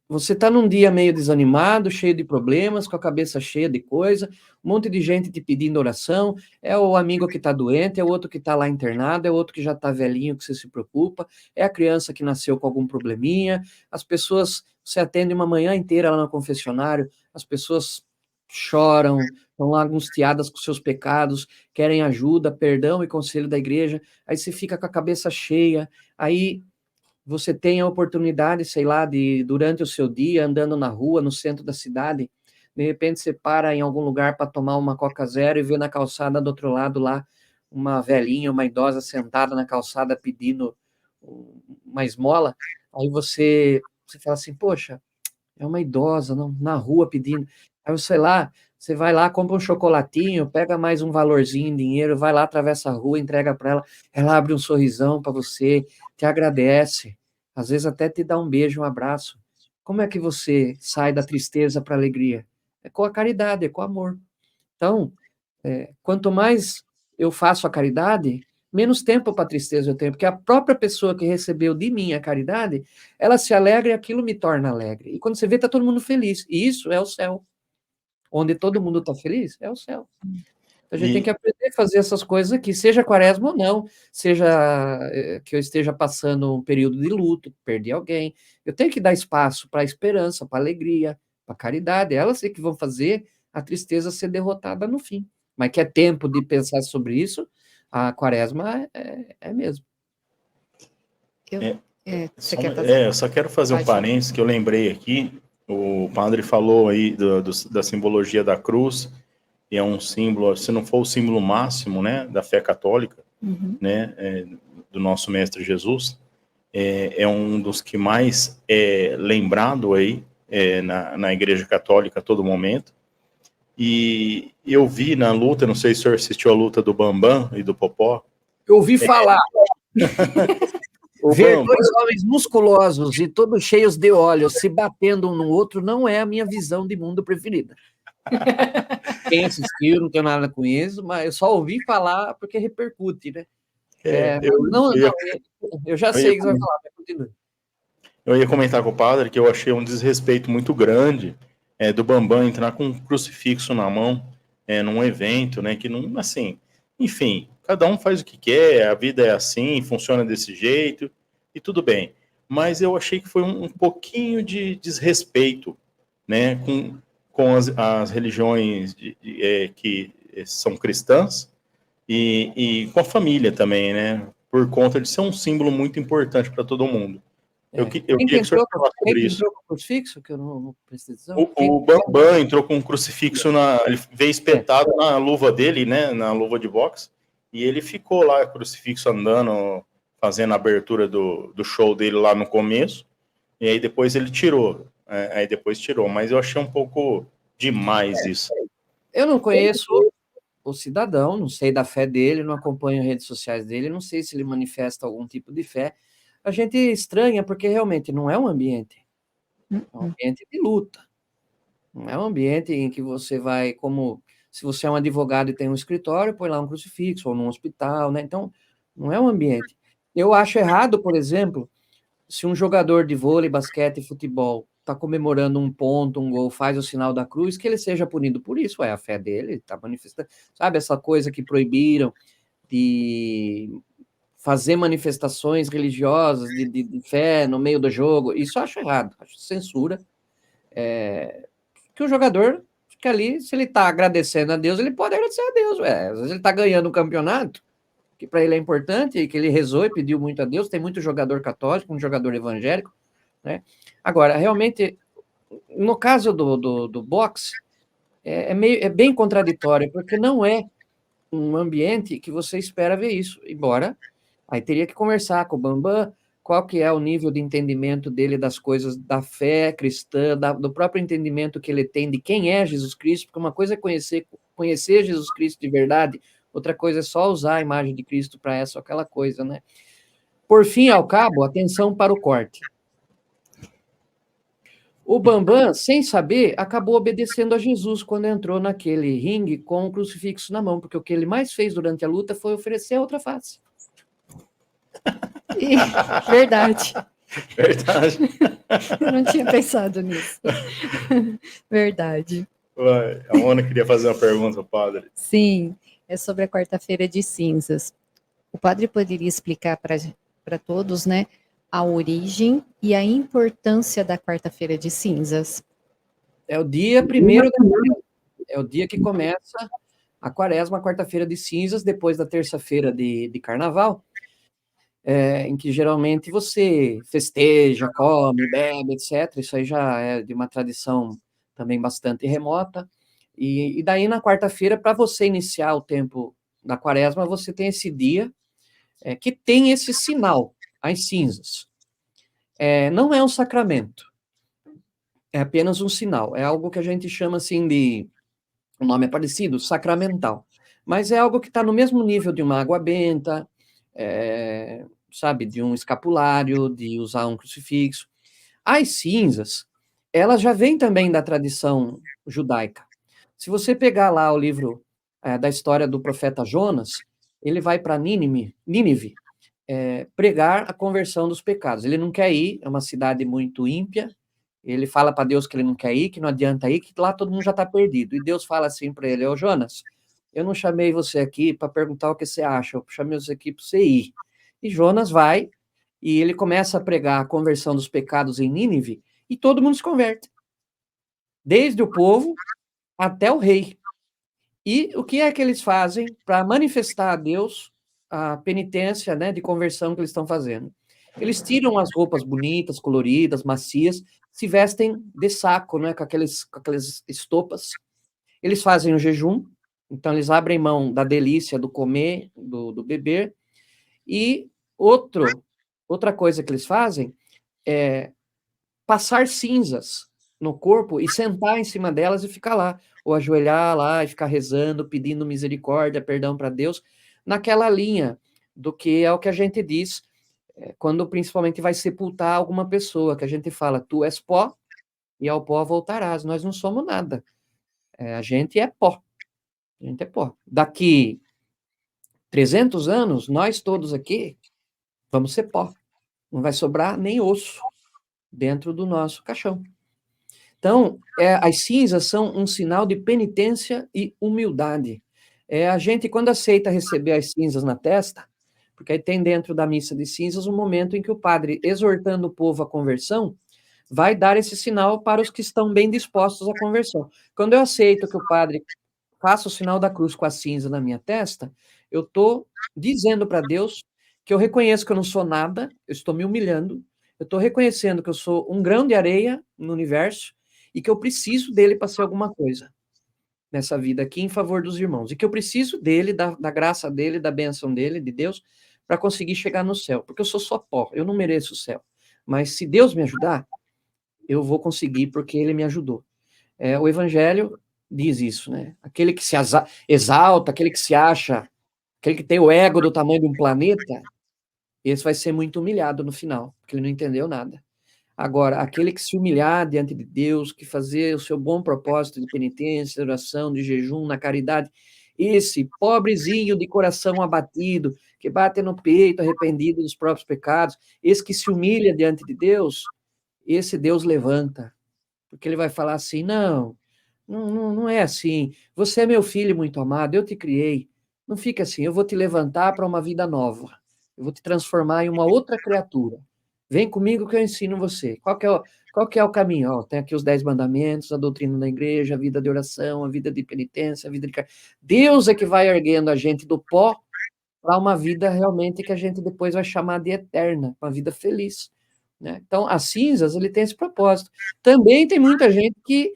você está num dia meio desanimado, cheio de problemas, com a cabeça cheia de coisa, um monte de gente te pedindo oração, é o amigo que está doente, é o outro que está lá internado, é o outro que já está velhinho, que você se preocupa, é a criança que nasceu com algum probleminha, as pessoas, você atende uma manhã inteira lá no confessionário, as pessoas choram, estão lá angustiadas com seus pecados, querem ajuda, perdão e conselho da igreja, aí você fica com a cabeça cheia, aí você tem a oportunidade, sei lá, de, durante o seu dia, andando na rua, no centro da cidade, de repente você para em algum lugar para tomar uma Coca Zero e vê na calçada do outro lado lá uma velhinha, uma idosa sentada na calçada pedindo uma esmola, aí você fala assim, poxa, É uma idosa na rua pedindo. Aí você vai lá, compra um chocolatinho, pega mais um valorzinho em dinheiro, vai lá, atravessa a rua, entrega para ela abre um sorrisão para você, te agradece, às vezes até te dá um beijo, um abraço. Como é que você sai da tristeza para a alegria? É com a caridade, é com o amor. Então, quanto mais eu faço a caridade, menos tempo para tristeza eu tenho, porque a própria pessoa que recebeu de mim a caridade, ela se alegra e aquilo me torna alegre. E quando você vê, está todo mundo feliz. E isso é o céu. Onde todo mundo está feliz, é o céu. Então, a gente tem que aprender a fazer essas coisas aqui, seja quaresma ou não, seja que eu esteja passando um período de luto, perdi alguém. Eu tenho que dar espaço para a esperança, para a alegria, para a caridade. Elas é que vão fazer a tristeza ser derrotada no fim. Mas que é tempo de pensar sobre isso, a quaresma é mesmo. Eu só quero fazer um parênteses que eu lembrei aqui. O padre falou aí da simbologia da cruz, e é um símbolo, se não for o símbolo máximo, né, da fé católica, né, do nosso Mestre Jesus, é um dos que mais é lembrado aí na Igreja Católica a todo momento. E eu vi na luta, não sei se o senhor assistiu a luta do Bambam e do Popó. Eu ouvi falar. Ver Bambam, dois homens musculosos e todos cheios de óleo se batendo um no outro não é a minha visão de mundo preferida. Quem assistiu, não tenho nada com isso, mas eu só ouvi falar porque repercute, né? Eu já sei o que você vai falar, mas continue. Eu ia comentar com o padre que eu achei um desrespeito muito grande do Bambam entrar com um crucifixo na mão num evento, né? Que não, assim, enfim, cada um faz o que quer, a vida é assim, funciona desse jeito, e tudo bem. Mas eu achei que foi um pouquinho de desrespeito, né? Com as religiões que são cristãs e com a família também, né? Por conta de ser um símbolo muito importante para todo mundo. Eu queria que o senhor falasse sobre isso. Quem entrou com o crucifixo? Que eu não prestei atenção. O Bambam entrou com um crucifixo, ele veio espetado na luva dele, né? Na luva de boxe. E ele ficou lá, crucifixo, andando, fazendo a abertura do show dele lá no começo. E aí depois ele tirou. Mas eu achei um pouco demais isso. Eu não conheço o cidadão, não sei da fé dele, não acompanho as redes sociais dele, não sei se ele manifesta algum tipo de fé. A gente estranha porque realmente não é um ambiente. É um ambiente de luta. Não é um ambiente em que você vai, como se você é um advogado e tem um escritório, põe lá um crucifixo, ou num hospital, né? Então, não é um ambiente. Eu acho errado, por exemplo, se um jogador de vôlei, basquete e futebol está comemorando um ponto, um gol, faz o sinal da cruz, que ele seja punido por isso, é a fé dele, está manifestando. Sabe essa coisa que proibiram de fazer manifestações religiosas de fé no meio do jogo? Isso eu acho errado, acho censura. Que o jogador fica ali, se ele está agradecendo a Deus, ele pode agradecer a Deus. Às vezes ele está ganhando um campeonato, que para ele é importante, e que ele rezou e pediu muito a Deus. Tem muito jogador católico, um jogador evangélico, né? Agora, realmente, no caso do boxe, é bem contraditório, porque não é um ambiente que você espera ver isso, embora aí teria que conversar com o Bambam, qual que é o nível de entendimento dele das coisas da fé cristã, do próprio entendimento que ele tem de quem é Jesus Cristo, porque uma coisa é conhecer Jesus Cristo de verdade, outra coisa é só usar a imagem de Cristo para essa ou aquela coisa, né? Por fim, ao cabo, atenção para o corte. O Bambam, sem saber, acabou obedecendo a Jesus quando entrou naquele ringue com o crucifixo na mão, porque o que ele mais fez durante a luta foi oferecer a outra face. Verdade. Verdade. Eu não tinha pensado nisso. Verdade. A Mona queria fazer uma pergunta, padre. Sim, é sobre a quarta-feira de cinzas. O padre poderia explicar para todos, né, a origem e a importância da quarta-feira de cinzas? É o dia primeiro da quaresma. É o dia que começa a quaresma, a quarta-feira de cinzas, depois da terça-feira de carnaval, em que geralmente você festeja, come, bebe, etc. Isso aí já é de uma tradição também bastante remota. E daí, na quarta-feira, para você iniciar o tempo da quaresma, você tem esse dia que tem esse sinal, as cinzas. Não é um sacramento. é apenas um sinal, é algo que a gente chama assim de, o nome é parecido, sacramental, mas é algo que está no mesmo nível de uma água benta, sabe, de um escapulário, de usar um crucifixo. As cinzas, elas já vêm também da tradição judaica. Se você pegar lá o livro da história do profeta Jonas, ele vai para Nínive, pregar a conversão dos pecados. Ele não quer ir, é uma cidade muito ímpia, ele fala para Deus que ele não quer ir, que não adianta ir, que lá todo mundo já está perdido. E Deus fala assim para ele: ô Jonas, eu não chamei você aqui para perguntar o que você acha, eu chamei você aqui para você ir. E Jonas vai, e ele começa a pregar a conversão dos pecados em Nínive, e todo mundo se converte. Desde o povo até o rei. E o que é que eles fazem para manifestar a Deus a penitência, né, de conversão que eles estão fazendo? Eles tiram as roupas bonitas, coloridas, macias, se vestem de saco, né, com aquelas estopas. Eles fazem o jejum, então eles abrem mão da delícia do comer, do beber. E outra coisa que eles fazem é passar cinzas no corpo e sentar em cima delas e ficar lá, ou ajoelhar lá e ficar rezando, pedindo misericórdia, perdão para Deus, naquela linha do que é o que a gente diz quando principalmente vai sepultar alguma pessoa, que a gente fala: tu és pó e ao pó voltarás. Nós não somos nada. A gente é pó. A gente é pó. Daqui 300 anos, nós todos aqui vamos ser pó. Não vai sobrar nem osso dentro do nosso caixão. Então, as cinzas são um sinal de penitência e humildade. A gente, quando aceita receber as cinzas na testa, porque aí tem dentro da missa de cinzas um momento em que o padre, exortando o povo à conversão, vai dar esse sinal para os que estão bem dispostos à conversão. Quando eu aceito que o padre faça o sinal da cruz com a cinza na minha testa, eu estou dizendo para Deus que eu reconheço que eu não sou nada, eu estou me humilhando, eu estou reconhecendo que eu sou um grão de areia no universo e que eu preciso dele para ser alguma coisa nessa vida aqui em favor dos irmãos, e que eu preciso dele, da graça dele, da bênção dele, de Deus, para conseguir chegar no céu, porque eu sou só pó, eu não mereço o céu, mas se Deus me ajudar, eu vou conseguir, porque ele me ajudou. O Evangelho diz isso, né? Aquele que se exalta, aquele que se acha, aquele que tem o ego do tamanho de um planeta, esse vai ser muito humilhado no final, porque ele não entendeu nada. Agora, aquele que se humilhar diante de Deus, que fazer o seu bom propósito de penitência, de oração, de jejum, na caridade, esse pobrezinho de coração abatido, que bate no peito, arrependido dos próprios pecados, esse que se humilha diante de Deus, esse Deus levanta, porque ele vai falar assim: não é assim, você é meu filho muito amado, eu te criei, não fica assim, eu vou te levantar para uma vida nova, eu vou te transformar em uma outra criatura. Vem comigo que eu ensino você. Qual que é o caminho? Tem aqui os 10 mandamentos, a doutrina da igreja, a vida de oração, a vida de penitência, a vida de... Deus é que vai erguendo a gente do pó para uma vida realmente que a gente depois vai chamar de eterna, uma vida feliz. Né? Então, as cinzas, ele tem esse propósito. Também tem muita gente que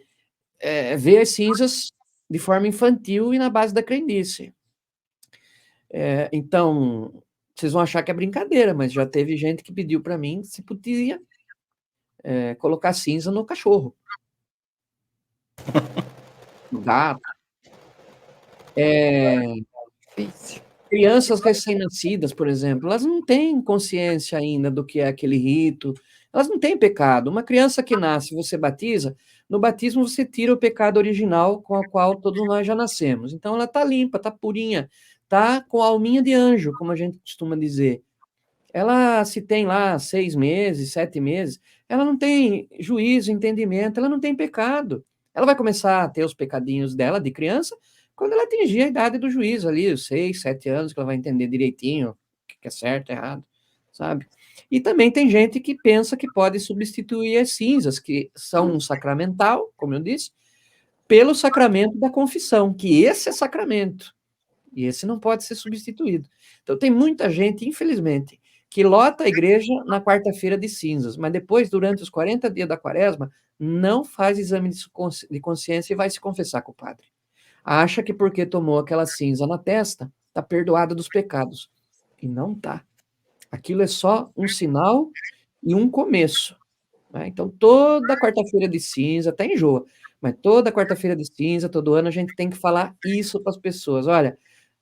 vê as cinzas de forma infantil e na base da crendice. Então... Vocês vão achar que é brincadeira, mas já teve gente que pediu para mim se podia colocar cinza no cachorro, no gato. Crianças recém-nascidas, por exemplo, elas não têm consciência ainda do que é aquele rito, elas não têm pecado. Uma criança que nasce, você batiza, no batismo você tira o pecado original com o qual todos nós já nascemos. Então ela está limpa, está purinha, está com a alminha de anjo, como a gente costuma dizer. Ela, se tem lá 6 meses, 7 meses, ela não tem juízo, entendimento, ela não tem pecado. Ela vai começar a ter os pecadinhos dela de criança quando ela atingir a idade do juízo ali, os 6, 7 anos, que ela vai entender direitinho o que é certo, errado, sabe? E também tem gente que pensa que pode substituir as cinzas, que são um sacramental, como eu disse, pelo sacramento da confissão, que esse é sacramento, e esse não pode ser substituído. Então tem muita gente, infelizmente, que lota a igreja na quarta-feira de cinzas, mas depois, durante os 40 dias da quaresma, não faz exame de consciência e vai se confessar com o padre. Acha que porque tomou aquela cinza na testa, está perdoado dos pecados. E não está. Aquilo é só um sinal e um começo. né? Então, toda quarta-feira de cinza, até enjoa, mas toda quarta-feira de cinza, todo ano, a gente tem que falar isso para as pessoas. Olha,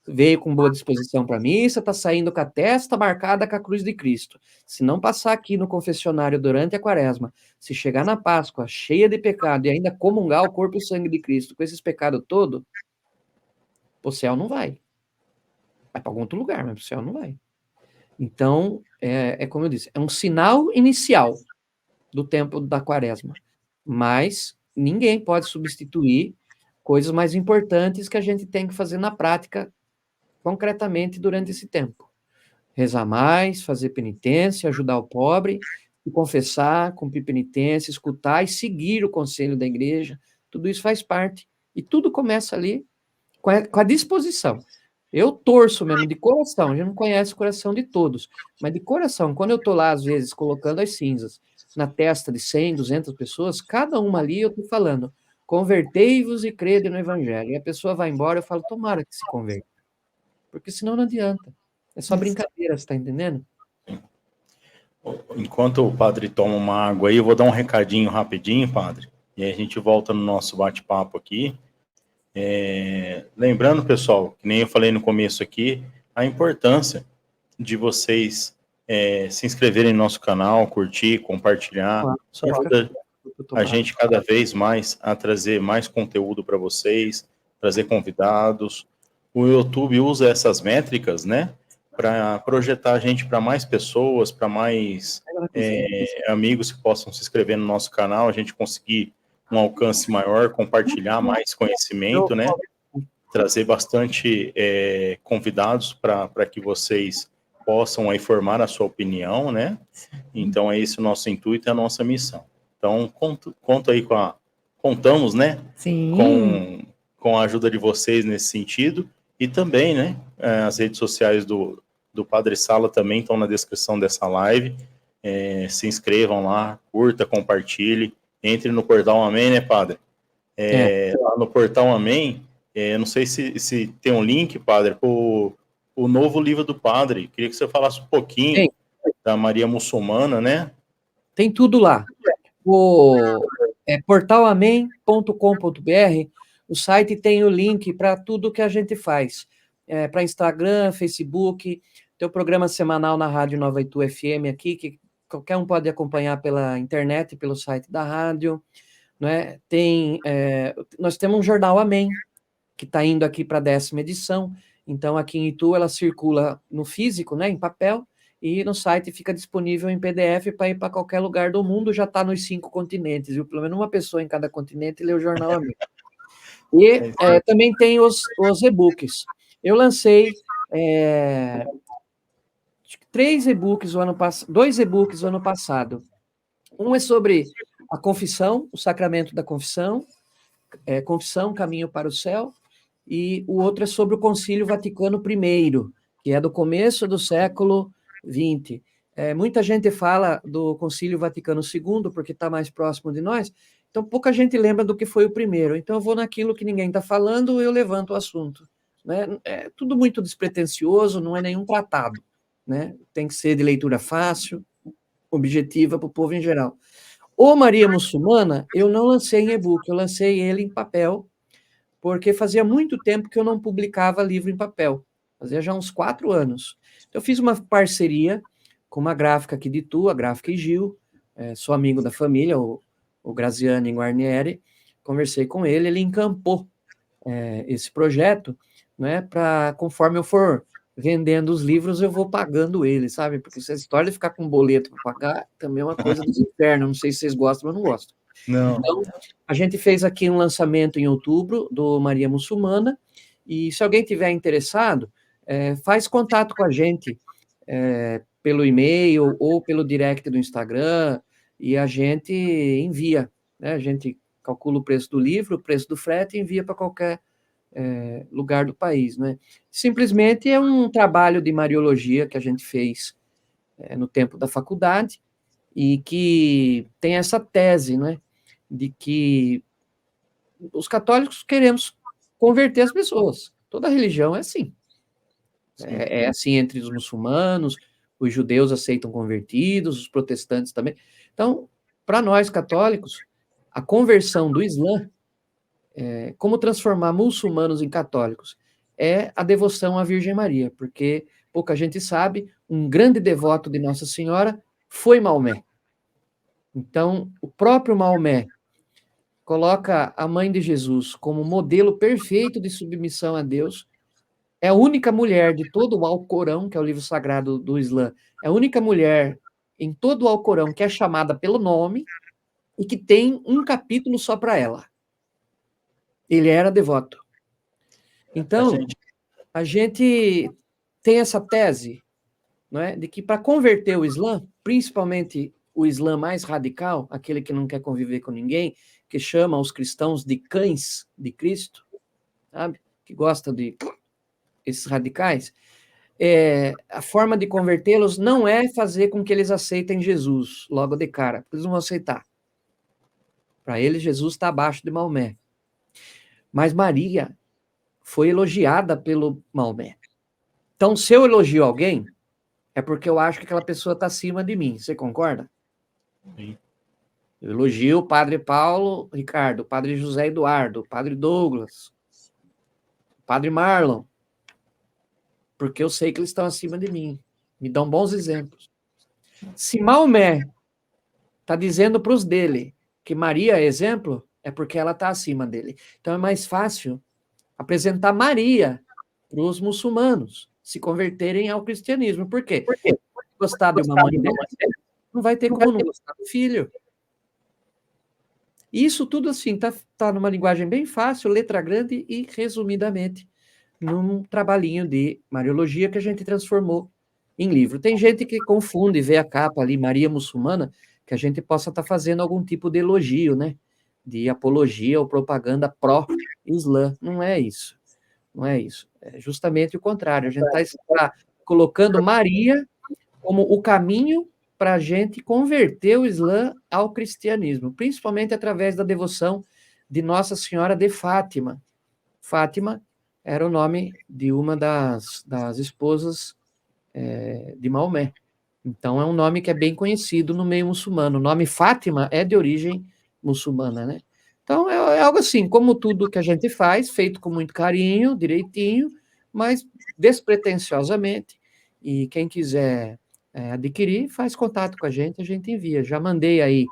veio com boa disposição para a missa, está saindo com a testa marcada com a cruz de Cristo. Se não passar aqui no confessionário durante a quaresma, se chegar na Páscoa cheia de pecado e ainda comungar o corpo e o sangue de Cristo com esses pecados todos, o céu não vai. Vai para algum outro lugar, mas para o céu não vai. Então, é como eu disse, é um sinal inicial do tempo da quaresma, mas ninguém pode substituir coisas mais importantes que a gente tem que fazer na prática, concretamente, durante esse tempo. Rezar mais, fazer penitência, ajudar o pobre, se confessar, cumprir penitência, escutar e seguir o conselho da igreja, tudo isso faz parte. E tudo começa ali com a disposição. Eu torço mesmo de coração, a gente não conhece o coração de todos, mas de coração, quando eu estou lá, às vezes, colocando as cinzas na testa de 100, 200 pessoas, cada uma ali eu estou falando, convertei-vos e crede no evangelho. E a pessoa vai embora, eu falo, tomara que se converta. Porque senão não adianta. É só brincadeira, você está entendendo? Enquanto o padre toma uma água aí, eu vou dar um recadinho rapidinho, padre, e aí a gente volta no nosso bate-papo aqui. Lembrando, pessoal, que nem eu falei no começo aqui, a importância de vocês se inscreverem no nosso canal, curtir, compartilhar. Isso ajuda a gente cada vez mais a trazer mais conteúdo para vocês, trazer convidados. O YouTube usa essas métricas, né, para projetar a gente para mais pessoas, para mais amigos que possam se inscrever no nosso canal, a gente conseguir um alcance maior, compartilhar mais conhecimento, né? Trazer bastante convidados para que vocês possam aí formar a sua opinião, né? Então é esse o nosso intuito e a nossa missão. Então conto aí contamos, né? Sim. Com a ajuda de vocês nesse sentido e também, né? As redes sociais do Padre Sala também estão na descrição dessa live. Se inscrevam lá, curta, compartilhe. Entre no Portal Amém, né, padre? Lá no Portal Amém, não sei se tem um link, padre, para o novo livro do padre. Queria que você falasse um pouquinho da Maria Muçulmana, né? Tem tudo lá. Portalamém.com.br, o site tem o link para tudo que a gente faz. Para Instagram, Facebook, tem o programa semanal na Rádio Nova Itu FM aqui, que qualquer um pode acompanhar pela internet, pelo site da rádio, né? Nós temos um jornal Amém, que está indo aqui para a 10ª edição, então aqui em Itu ela circula no físico, né, em papel, e no site fica disponível em PDF para ir para qualquer lugar do mundo, já está nos 5 continentes, viu? Pelo menos uma pessoa em cada continente lê o jornal Amém. E também tem os e-books. Eu lancei 2 e-books o ano passado. Um é sobre a confissão, o sacramento da confissão, Confissão, Caminho para o Céu, e o outro é sobre o Concílio Vaticano I, que é do começo do século XX. Muita gente fala do Concílio Vaticano II, porque está mais próximo de nós, então pouca gente lembra do que foi o primeiro. Então eu vou naquilo que ninguém está falando, eu levanto o assunto. Né? É tudo muito despretensioso, não é nenhum tratado. Né? Tem que ser de leitura fácil, objetiva para o povo em geral. O Maria Muçulmana, eu não lancei em e-book, eu lancei ele em papel, porque fazia muito tempo que eu não publicava livro em papel, fazia já uns 4 anos. Então, eu fiz uma parceria com uma gráfica aqui de Itu, a Gráfica e Gil, sou amigo da família, o Graziani Guarnieri, conversei com ele, ele encampou esse projeto, né, para, conforme eu for vendendo os livros, eu vou pagando ele, sabe? Porque essa história de ficar com boleto para pagar também é uma coisa dos infernos. Não sei se vocês gostam, mas não gosto. Não. Então, a gente fez aqui um lançamento em outubro do Maria Muçulmana, e se alguém tiver interessado, faz contato com a gente pelo e-mail ou pelo direct do Instagram, e a gente envia, né? A gente calcula o preço do livro, o preço do frete e envia para qualquer lugar do país, né? Simplesmente é um trabalho de mariologia que a gente fez no tempo da faculdade e que tem essa tese, né, de que os católicos queremos converter as pessoas. Toda religião é assim. É assim entre os muçulmanos, os judeus aceitam convertidos, os protestantes também. Então, para nós católicos, a conversão do Islã, como transformar muçulmanos em católicos, é a devoção à Virgem Maria, porque pouca gente sabe, um grande devoto de Nossa Senhora foi Maomé. Então, o próprio Maomé coloca a mãe de Jesus como modelo perfeito de submissão a Deus. É a única mulher de todo o Alcorão, que é o livro sagrado do Islã, é a única mulher em todo o Alcorão que é chamada pelo nome e que tem um capítulo só para ela. Ele era devoto. Então, a gente tem essa tese, não é, de que para converter o Islã, principalmente o Islã mais radical, aquele que não quer conviver com ninguém, que chama os cristãos de cães de Cristo, sabe? Que gosta de esses radicais, a forma de convertê-los não é fazer com que eles aceitem Jesus logo de cara, porque eles não vão aceitar. Para eles, Jesus está abaixo de Maomé. Mas Maria foi elogiada pelo Maomé. Então, se eu elogio alguém, é porque eu acho que aquela pessoa está acima de mim. Você concorda? Sim. Eu elogio o padre Paulo Ricardo, o padre José Eduardo, o padre Douglas, o padre Marlon, porque eu sei que eles estão acima de mim. Me dão bons exemplos. Se Maomé está dizendo para os dele que Maria é exemplo, é porque ela está acima dele. Então é mais fácil apresentar Maria para os muçulmanos se converterem ao cristianismo. Por quê? Porque gostar de uma mãe dele, não vai ter como não gostar do filho. Isso tudo assim, tá numa linguagem bem fácil, letra grande e resumidamente num trabalhinho de Mariologia que a gente transformou em livro. Tem gente que confunde, vê a capa ali, Maria Muçulmana, que a gente possa estar fazendo algum tipo de elogio, né? De apologia ou propaganda pró-Islã. Não é isso. Não é isso. É justamente o contrário. A gente está colocando Maria como o caminho para a gente converter o Islã ao cristianismo, principalmente através da devoção de Nossa Senhora de Fátima. Fátima era o nome de uma das esposas de Maomé. Então, é um nome que é bem conhecido no meio muçulmano. O nome Fátima é de origem muçulmana, né? Então, é algo assim, como tudo que a gente faz, feito com muito carinho, direitinho, mas despretensiosamente. E quem quiser adquirir, faz contato com a gente envia. Já mandei aí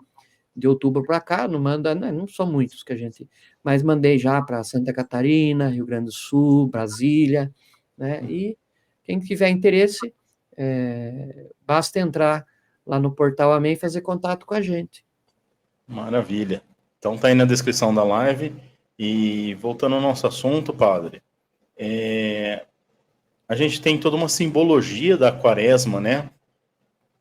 de outubro para cá, não são muitos que a gente, mas mandei já para Santa Catarina, Rio Grande do Sul, Brasília, né? E quem tiver interesse, basta entrar lá no portal Amém e fazer contato com a gente. Maravilha. Então tá aí na descrição da live. E voltando ao nosso assunto, padre, a gente tem toda uma simbologia da quaresma, né?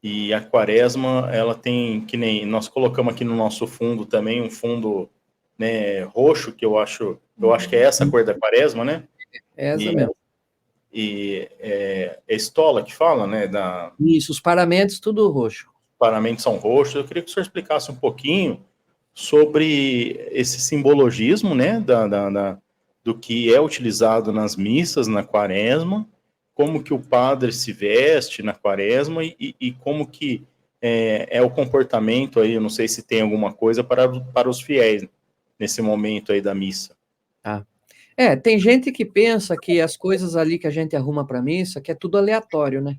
E a quaresma, ela tem, que nem nós colocamos aqui no nosso fundo também, um fundo, né, roxo, que eu acho que é essa a cor da quaresma, né? É essa mesmo. E é estola que fala, né? Isso, os paramentos tudo roxo. Os paramentos são roxos. Eu queria que o senhor explicasse um pouquinho sobre esse simbologismo, né? Do que é utilizado nas missas na quaresma, como que o padre se veste na quaresma e como que é o comportamento aí, eu não sei se tem alguma coisa para os fiéis nesse momento aí da missa. Tem gente que pensa que as coisas ali que a gente arruma para missa, que é tudo aleatório, né?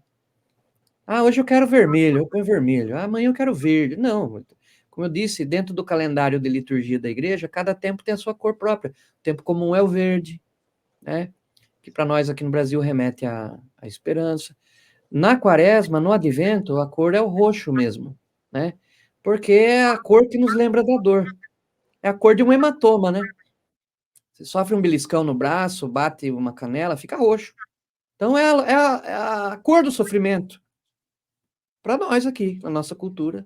Hoje eu quero vermelho, eu ponho vermelho. Amanhã eu quero verde. Não, como eu disse, dentro do calendário de liturgia da igreja, cada tempo tem a sua cor própria. O tempo comum é o verde, né? Que para nós aqui no Brasil remete à esperança. Na quaresma, no advento, a cor é o roxo mesmo, né? Porque é a cor que nos lembra da dor. É a cor de um hematoma, né? Você sofre um beliscão no braço, bate uma canela, fica roxo. Então é a cor do sofrimento. Para nós aqui, na nossa cultura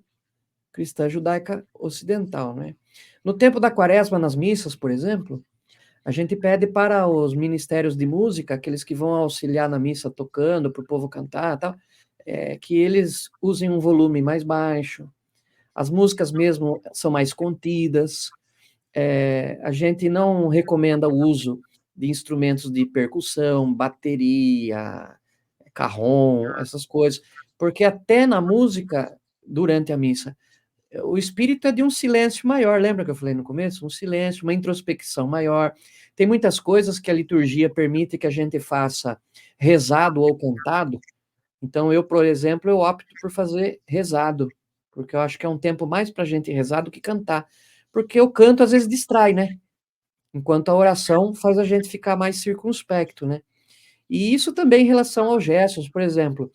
cristã judaica ocidental, né? No tempo da quaresma, nas missas, por exemplo, a gente pede para os ministérios de música, aqueles que vão auxiliar na missa tocando, para o povo cantar, tal, que eles usem um volume mais baixo. As músicas mesmo são mais contidas. A gente não recomenda o uso de instrumentos de percussão, bateria, carrom, essas coisas, porque até na música, durante a missa, o espírito é de um silêncio maior, lembra que eu falei no começo? Um silêncio, uma introspecção maior. Tem muitas coisas que a liturgia permite que a gente faça rezado ou cantado. Então, eu, por exemplo, eu opto por fazer rezado, porque eu acho que é um tempo mais para a gente rezar do que cantar. Porque o canto, às vezes, distrai, né? Enquanto a oração faz a gente ficar mais circunspecto, né? E isso também em relação aos gestos, por exemplo,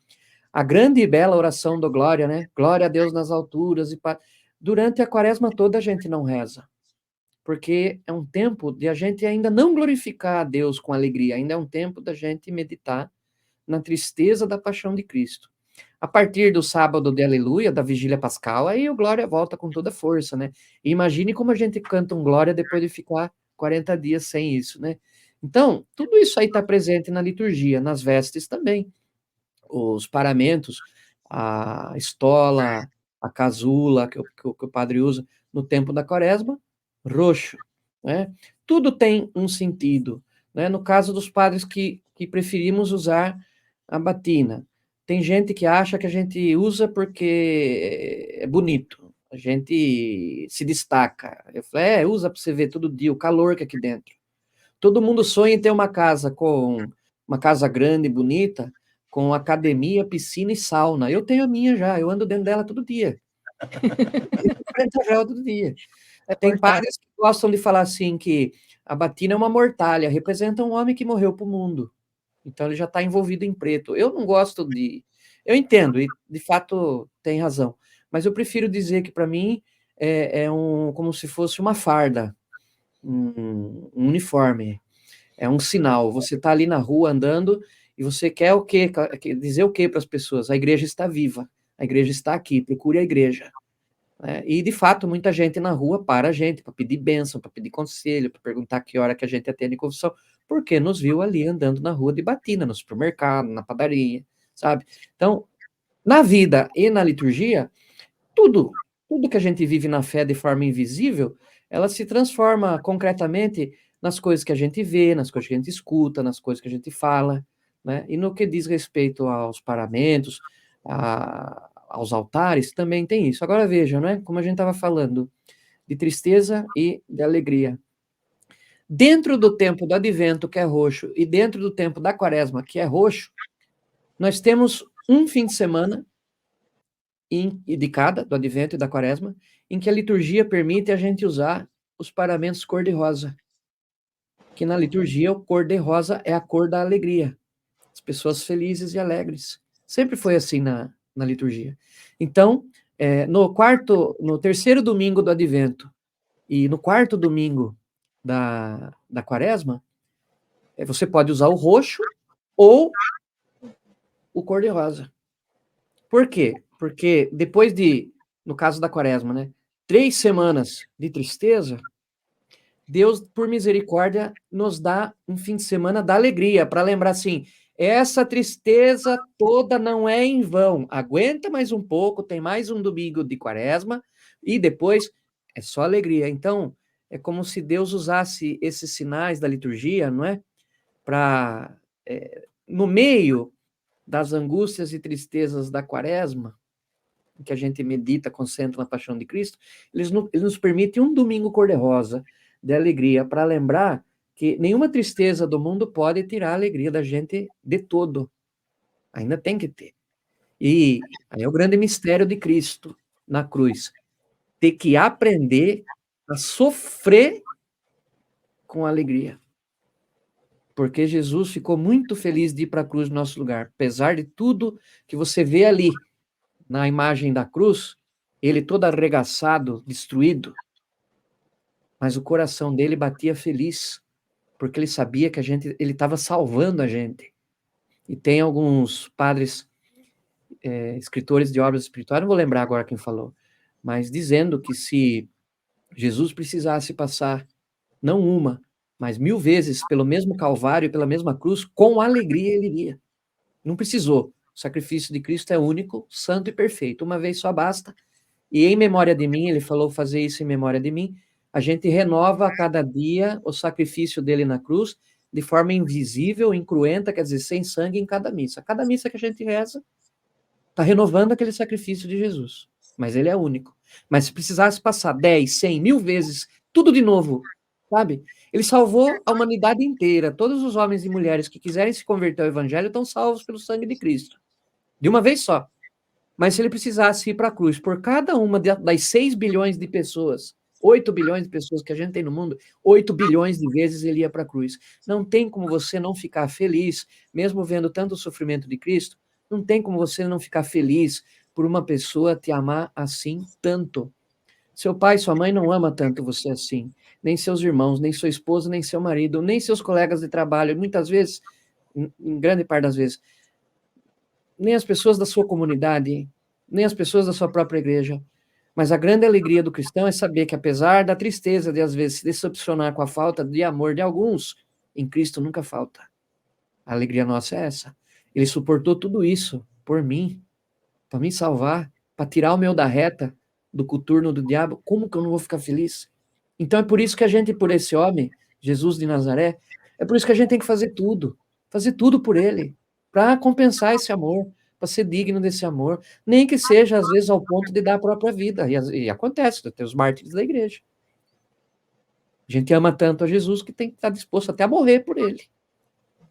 a grande e bela oração do Glória, né? Glória a Deus nas alturas. Durante a quaresma toda a gente não reza, porque é um tempo de a gente ainda não glorificar a Deus com alegria, ainda é um tempo da gente meditar na tristeza da paixão de Cristo. A partir do sábado de Aleluia, da Vigília Pascal, aí o Glória volta com toda força, né? E imagine como a gente canta um Glória depois de ficar 40 dias sem isso, né? Então, tudo isso aí está presente na liturgia, nas vestes também. Os paramentos, a estola, a casula que o padre usa no tempo da quaresma, roxo, né? Tudo tem um sentido, né? No caso dos padres que preferimos usar a batina, tem gente que acha que a gente usa porque é bonito, a gente se destaca. Eu falei, usa para você ver todo dia o calor que é aqui dentro. Todo mundo sonha em ter uma casa grande, bonita, com academia, piscina e sauna. Eu tenho a minha já, eu ando dentro dela todo dia. 40 reais todo dia. Tem padres que gostam de falar assim que a batina é uma mortalha, representa um homem que morreu para o mundo. Então ele já está envolvido em preto. Eu não gosto de... Eu entendo, e de fato tem razão. Mas eu prefiro dizer que para mim como se fosse uma farda, um uniforme. É um sinal. Você está ali na rua andando e você quer o quê? Dizer o quê para as pessoas? A igreja está viva, a igreja está aqui, procure a igreja. E, de fato, muita gente na rua para a gente para pedir bênção, para pedir conselho, para perguntar que hora que a gente atende confissão, porque nos viu ali andando na rua de batina, no supermercado, na padaria, sabe? Então, na vida e na liturgia, tudo que a gente vive na fé de forma invisível, ela se transforma concretamente nas coisas que a gente vê, nas coisas que a gente escuta, nas coisas que a gente fala, né? E no que diz respeito aos paramentos, aos altares, também tem isso. Agora veja, né? Como a gente estava falando, de tristeza e de alegria. Dentro do tempo do advento, que é roxo, e dentro do tempo da quaresma, que é roxo, nós temos um fim de semana de cada, do advento e da quaresma, em que a liturgia permite a gente usar os paramentos cor-de-rosa. Que na liturgia, o cor-de-rosa é a cor da alegria. As pessoas felizes e alegres. Sempre foi assim na liturgia. Então, no terceiro domingo do advento e no quarto domingo da quaresma, você pode usar o roxo ou o cor-de-rosa. Por quê? Porque depois no caso da quaresma, né, 3 semanas de tristeza, Deus, por misericórdia, nos dá um fim de semana da alegria, para lembrar assim, essa tristeza toda não é em vão, aguenta mais um pouco, tem mais um domingo de quaresma, e depois é só alegria. Então, é como se Deus usasse esses sinais da liturgia, não é? Para, no meio das angústias e tristezas da quaresma, que a gente medita, concentra na paixão de Cristo, eles nos permitem um domingo cor-de-rosa de alegria, para lembrar que nenhuma tristeza do mundo pode tirar a alegria da gente de todo. Ainda tem que ter. E aí é o grande mistério de Cristo na cruz. Ter que aprender a sofrer com alegria. Porque Jesus ficou muito feliz de ir para a cruz no nosso lugar. Apesar de tudo que você vê ali, na imagem da cruz, ele todo arregaçado, destruído, mas o coração dele batia feliz, porque ele sabia que ele estava salvando a gente. E tem alguns padres, escritores de obras espirituais, não vou lembrar agora quem falou, mas dizendo que se Jesus precisasse passar, não uma, mas 1000 vezes pelo mesmo Calvário, pela mesma cruz, com alegria ele iria. Não precisou. O sacrifício de Cristo é único, santo e perfeito. Uma vez só basta. E em memória de mim, ele falou fazer isso em memória de mim, a gente renova a cada dia o sacrifício dele na cruz, de forma invisível, incruenta, quer dizer, sem sangue em cada missa. Cada missa que a gente reza, está renovando aquele sacrifício de Jesus. mas ele é único. Mas se precisasse passar 10, 100, 1000 vezes, tudo de novo, sabe? Ele salvou a humanidade inteira. Todos os homens e mulheres que quiserem se converter ao evangelho estão salvos pelo sangue de Cristo. De uma vez só. Mas se ele precisasse ir para a cruz por cada uma das 6 bilhões de pessoas, 8 bilhões de pessoas que a gente tem no mundo, 8 bilhões de vezes ele ia para a cruz. Não tem como você não ficar feliz, mesmo vendo tanto o sofrimento de Cristo, não tem como você não ficar feliz por uma pessoa te amar assim tanto. Seu pai, sua mãe não ama tanto você assim, nem seus irmãos, nem sua esposa, nem seu marido, nem seus colegas de trabalho, muitas vezes, em grande parte das vezes, nem as pessoas da sua comunidade, nem as pessoas da sua própria igreja. Mas a grande alegria do cristão é saber que, apesar da tristeza de, às vezes, se decepcionar com a falta de amor de alguns, em Cristo nunca falta. A alegria nossa é essa. Ele suportou tudo isso por mim, para me salvar, para tirar o meu da reta, do coturno do diabo. Como que eu não vou ficar feliz? Então é por isso que a gente, por esse homem, Jesus de Nazaré, é por isso que a gente tem que fazer tudo por ele, para compensar esse amor, para ser digno desse amor, nem que seja, às vezes, ao ponto de dar a própria vida, e acontece, tem os mártires da igreja. A gente ama tanto a Jesus que tem que estar disposto até a morrer por ele,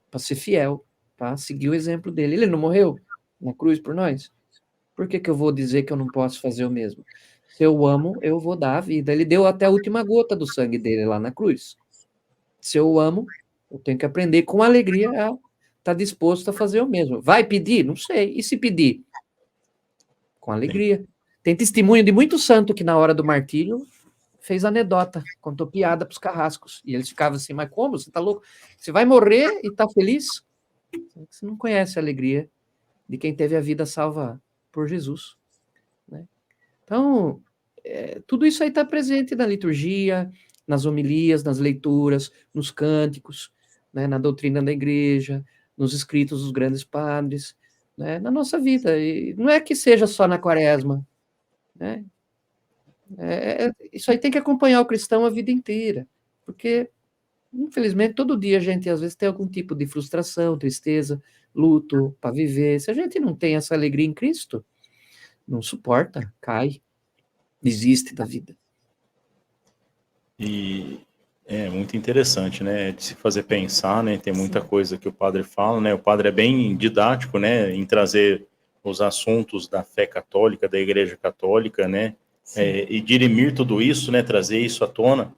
para ser fiel, para seguir o exemplo dele. Ele não morreu na cruz por nós? Por que eu vou dizer que eu não posso fazer o mesmo? Se eu amo, eu vou dar a vida. Ele deu até a última gota do sangue dele lá na cruz. Se eu amo, eu tenho que aprender com alegria a estar disposto a fazer o mesmo. Vai pedir? Não sei. E se pedir? Com alegria. Tem testemunho de muito santo que na hora do martírio fez anedota, contou piada para os carrascos. E eles ficavam assim, mas como? Você está louco? Você vai morrer e está feliz? Você não conhece a alegria de quem teve a vida salva por Jesus. Né? Então, tudo isso aí está presente na liturgia, nas homilias, nas leituras, nos cânticos, né, na doutrina da igreja, nos escritos dos grandes padres, né, na nossa vida. E não é que seja só na quaresma. Né? Isso aí tem que acompanhar o cristão a vida inteira, porque, infelizmente, todo dia a gente, às vezes, tem algum tipo de frustração, tristeza, luto para viver. Se a gente não tem essa alegria em Cristo, não suporta, cai, desiste da vida. E é muito interessante, né, de se fazer pensar, né, tem muita coisa que o padre fala, né, o padre é bem didático, né, em trazer os assuntos da fé católica, da igreja católica, né, e dirimir tudo isso, né, trazer isso à tona,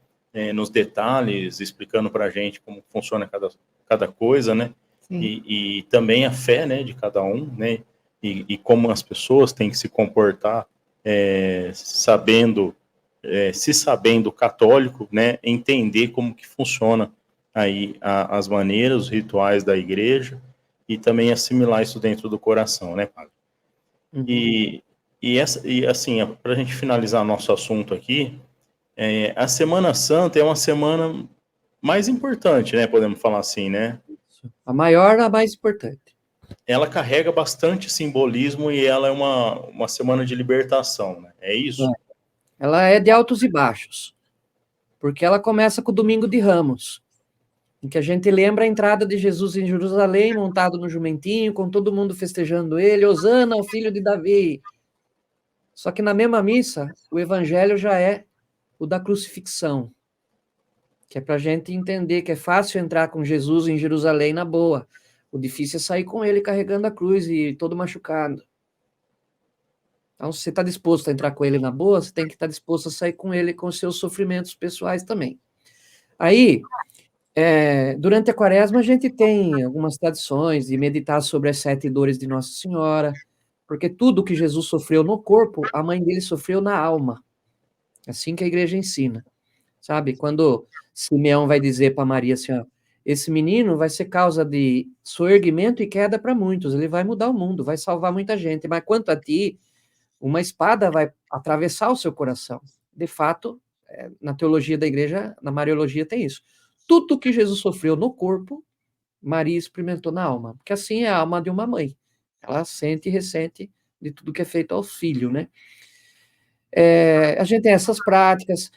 nos detalhes, explicando para a gente como funciona cada coisa, né, e também a fé, né, de cada um, né, e como as pessoas têm que se comportar, se sabendo católico, né, entender como que funciona aí as maneiras, os rituais da igreja e também assimilar isso dentro do coração, né, padre? Uhum. E assim, para a gente finalizar nosso assunto aqui, a Semana Santa é uma semana mais importante, né, podemos falar assim, né? A maior, a mais importante. Ela carrega bastante simbolismo e ela é uma semana de libertação, né? É isso? Ela é de altos e baixos, porque ela começa com o Domingo de Ramos, em que a gente lembra a entrada de Jesus em Jerusalém, montado no jumentinho, com todo mundo festejando ele, Hosana ao filho de Davi. Só que na mesma missa, o evangelho já é o da crucifixão, que é para a gente entender que é fácil entrar com Jesus em Jerusalém na boa, o difícil é sair com ele carregando a cruz e todo machucado. Então, se você está disposto a entrar com ele na boa, você tem que estar disposto a sair com ele com os seus sofrimentos pessoais também. Aí, durante a quaresma, a gente tem algumas tradições de meditar sobre as 7 dores de Nossa Senhora, porque tudo que Jesus sofreu no corpo, a mãe dele sofreu na alma. Assim que a igreja ensina. Sabe? Quando Simeão vai dizer para Maria assim, ó, esse menino vai ser causa de soerguimento e queda para muitos, ele vai mudar o mundo, vai salvar muita gente, mas quanto a ti, uma espada vai atravessar o seu coração. De fato, na teologia da igreja, na Mariologia tem isso. Tudo que Jesus sofreu no corpo, Maria experimentou na alma, porque assim é a alma de uma mãe. Ela sente e ressente de tudo que é feito ao filho, né? A gente tem essas práticas.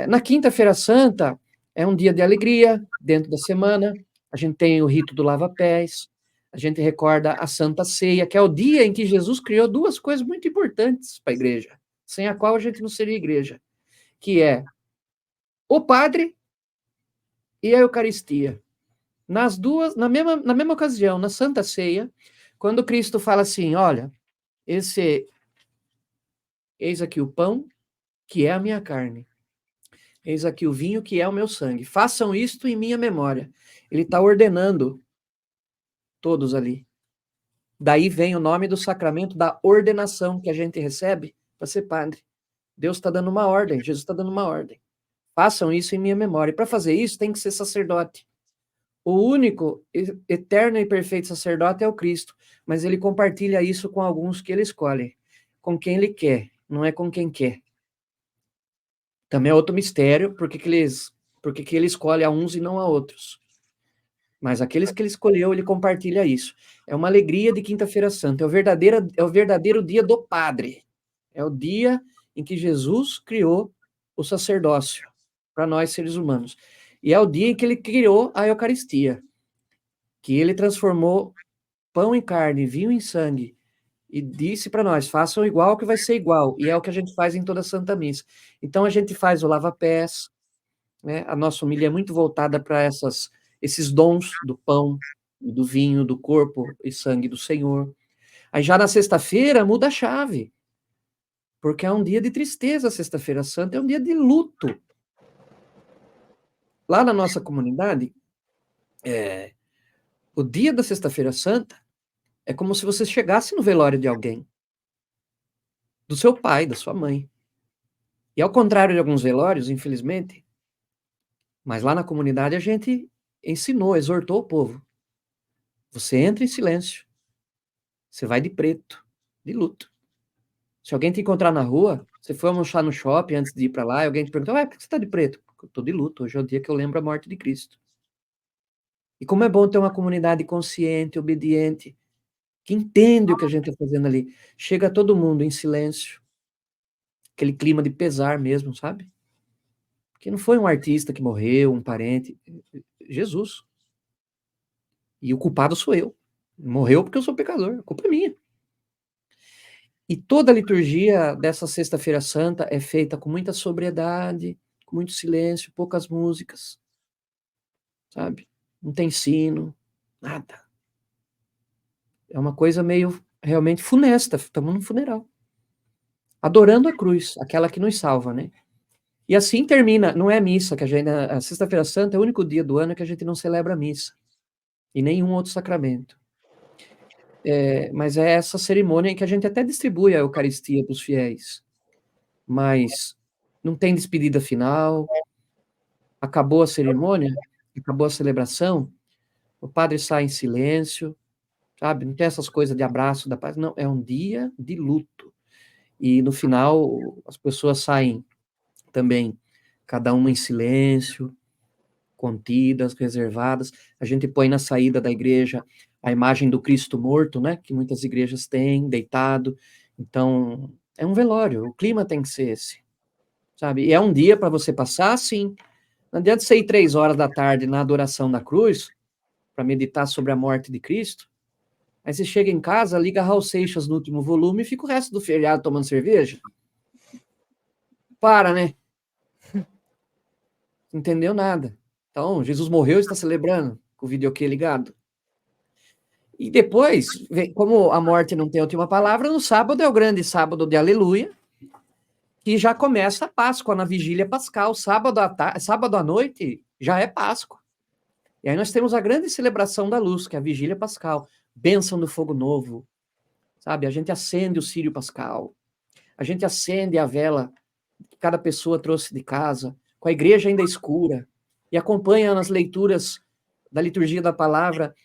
Na Quinta-feira Santa, é um dia de alegria, dentro da semana. A gente tem o rito do lava-pés. a gente recorda a Santa Ceia, que é o dia em que Jesus criou duas coisas muito importantes para a igreja, sem a qual a gente não seria igreja, que é o padre e a Eucaristia. Nas duas, na mesma ocasião, na Santa Ceia, quando Cristo fala assim, olha, eis aqui o pão, que é a minha carne. Eis aqui o vinho, que é o meu sangue. Façam isto em minha memória. Ele está ordenando todos ali. Daí vem o nome do sacramento da ordenação que a gente recebe para ser padre. Deus está dando uma ordem, Jesus está dando uma ordem. Façam isso em minha memória. E para fazer isso, tem que ser sacerdote. O único, eterno e perfeito sacerdote é o Cristo, mas ele compartilha isso com alguns que ele escolhe, com quem ele quer, não é com quem quer. Também é outro mistério, porque ele escolhe a uns e não a outros. Mas aqueles que ele escolheu, ele compartilha isso. É uma alegria de Quinta-feira Santa, é o verdadeiro dia do Padre. É o dia em que Jesus criou o sacerdócio para nós, seres humanos. E é o dia em que ele criou a Eucaristia, que ele transformou pão em carne, vinho em sangue, e disse para nós, façam igual que vai ser igual, e é o que a gente faz em toda a Santa Missa. Então a gente faz o lava-pés, né? A nossa homilia é muito voltada para esses dons do pão, do vinho, do corpo e sangue do Senhor. Aí já na sexta-feira muda a chave, porque é um dia de tristeza, sexta-feira santa é um dia de luto. Lá na nossa comunidade, o dia da sexta-feira santa é como se você chegasse no velório de alguém, do seu pai, da sua mãe. E ao contrário de alguns velórios, infelizmente, mas lá na comunidade a gente ensinou, exortou o povo. Você entra em silêncio. Você vai de preto, de luto. Se alguém te encontrar na rua, você foi almoçar no shopping antes de ir para lá, e alguém te perguntou, por que você está de preto? Porque eu estou de luto, hoje é o dia que eu lembro a morte de Cristo. E como é bom ter uma comunidade consciente, obediente, que entende o que a gente está fazendo ali. Chega todo mundo em silêncio, aquele clima de pesar mesmo, sabe? Porque não foi um artista que morreu, um parente, Jesus. E o culpado sou eu. Morreu porque eu sou pecador, a culpa é minha. E toda a liturgia dessa Sexta-feira Santa é feita com muita sobriedade, com muito silêncio, poucas músicas, sabe? Não tem sino, nada. É uma coisa meio realmente funesta, estamos num funeral. Adorando a cruz, aquela que nos salva, né? E assim termina, não é missa, a Sexta-feira Santa é o único dia do ano que a gente não celebra a missa, e nenhum outro sacramento. Mas é essa cerimônia em que a gente até distribui a Eucaristia para os fiéis, mas não tem despedida final, acabou a cerimônia, acabou a celebração, o padre sai em silêncio, sabe? Não tem essas coisas de abraço da paz, não, é um dia de luto. E no final, as pessoas saem também, cada uma em silêncio, contidas, reservadas. A gente põe na saída da igreja a imagem do Cristo morto, né? Que muitas igrejas têm, deitado. Então, é um velório, o clima tem que ser esse, sabe? E é um dia para você passar, assim. Não adianta você ir 3 horas da tarde na adoração da cruz, para meditar sobre a morte de Cristo. Aí você chega em casa, liga Raul Seixas no último volume e fica o resto do feriado tomando cerveja. Para, né? Não entendeu nada. Então, Jesus morreu e está celebrando com o videokê ligado. E depois, como a morte não tem última palavra, no sábado é o grande sábado de Aleluia, que já começa a Páscoa na vigília pascal. Sábado à noite já é Páscoa. E aí nós temos a grande celebração da luz, que é a vigília pascal. Bênção do fogo novo, sabe? A gente acende o círio pascal. A gente acende a vela que cada pessoa trouxe de casa, com a igreja ainda escura, e acompanha nas leituras da liturgia da palavra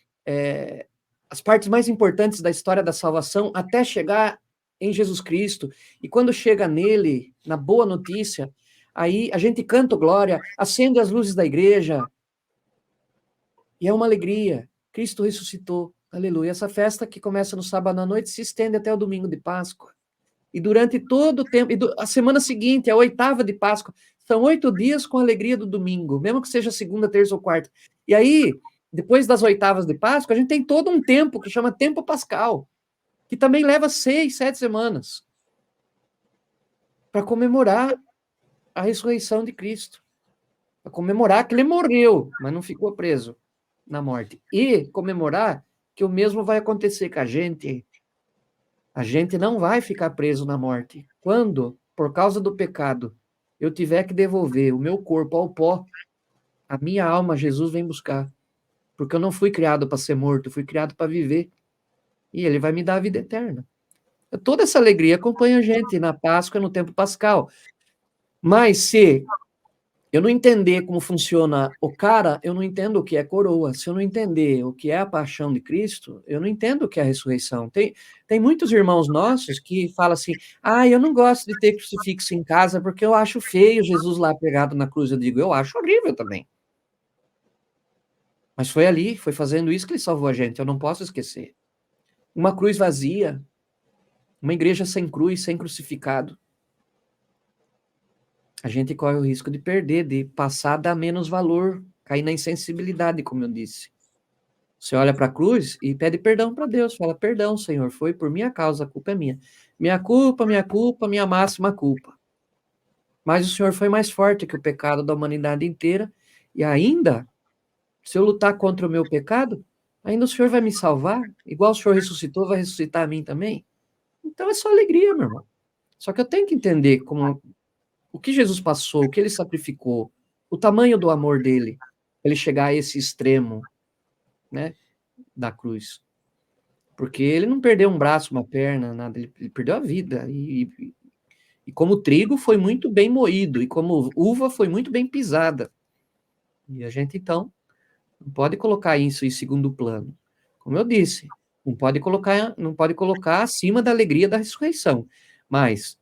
as partes mais importantes da história da salvação até chegar em Jesus Cristo. E quando chega nele, na boa notícia, aí a gente canta glória, acende as luzes da igreja, e é uma alegria. Cristo ressuscitou. Aleluia. Essa festa que começa no sábado à noite se estende até o domingo de Páscoa. E durante todo o tempo, a semana seguinte, a 8ª de Páscoa, são 8 dias com a alegria do domingo, mesmo que seja segunda, terça ou quarta. E aí, Depois das oitavas de Páscoa, a gente tem todo um tempo que chama tempo pascal, que também leva 6, 7 semanas para comemorar a ressurreição de Cristo, para comemorar que ele morreu, mas não ficou preso na morte, e comemorar que o mesmo vai acontecer com a gente. A gente não vai ficar preso na morte. Quando, por causa do pecado, eu tiver que devolver o meu corpo ao pó, a minha alma Jesus vem buscar. Porque eu não fui criado para ser morto, eu fui criado para viver. E ele vai me dar a vida eterna. Toda essa alegria acompanha a gente na Páscoa, no tempo pascal. Mas se eu não entender como funciona o cara, eu não entendo o que é coroa. Se eu não entender o que é a paixão de Cristo, eu não entendo o que é a ressurreição. Tem muitos irmãos nossos que falam assim, eu não gosto de ter crucifixo em casa porque eu acho feio Jesus lá pegado na cruz. Eu digo, eu acho horrível também. Mas foi ali, foi fazendo isso que ele salvou a gente, eu não posso esquecer. Uma cruz vazia, uma igreja sem cruz, sem crucificado. A gente corre o risco de perder, de passar a dar menos valor, cair na insensibilidade, como eu disse. Você olha para a cruz e pede perdão para Deus, fala, perdão, Senhor, foi por minha causa, a culpa é minha. Minha culpa, minha máxima culpa. Mas o Senhor foi mais forte que o pecado da humanidade inteira, e ainda, se eu lutar contra o meu pecado, ainda o Senhor vai me salvar? Igual o Senhor ressuscitou, vai ressuscitar a mim também? Então é só alegria, meu irmão. Só que eu tenho que entender o que Jesus passou, o que ele sacrificou, o tamanho do amor dele, ele chegar a esse extremo, né, da cruz. Porque ele não perdeu um braço, uma perna, nada, ele perdeu a vida. E como trigo foi muito bem moído, e como uva foi muito bem pisada. E a gente, então, não pode colocar isso em segundo plano. Como eu disse, não pode colocar acima da alegria da ressurreição. Mas,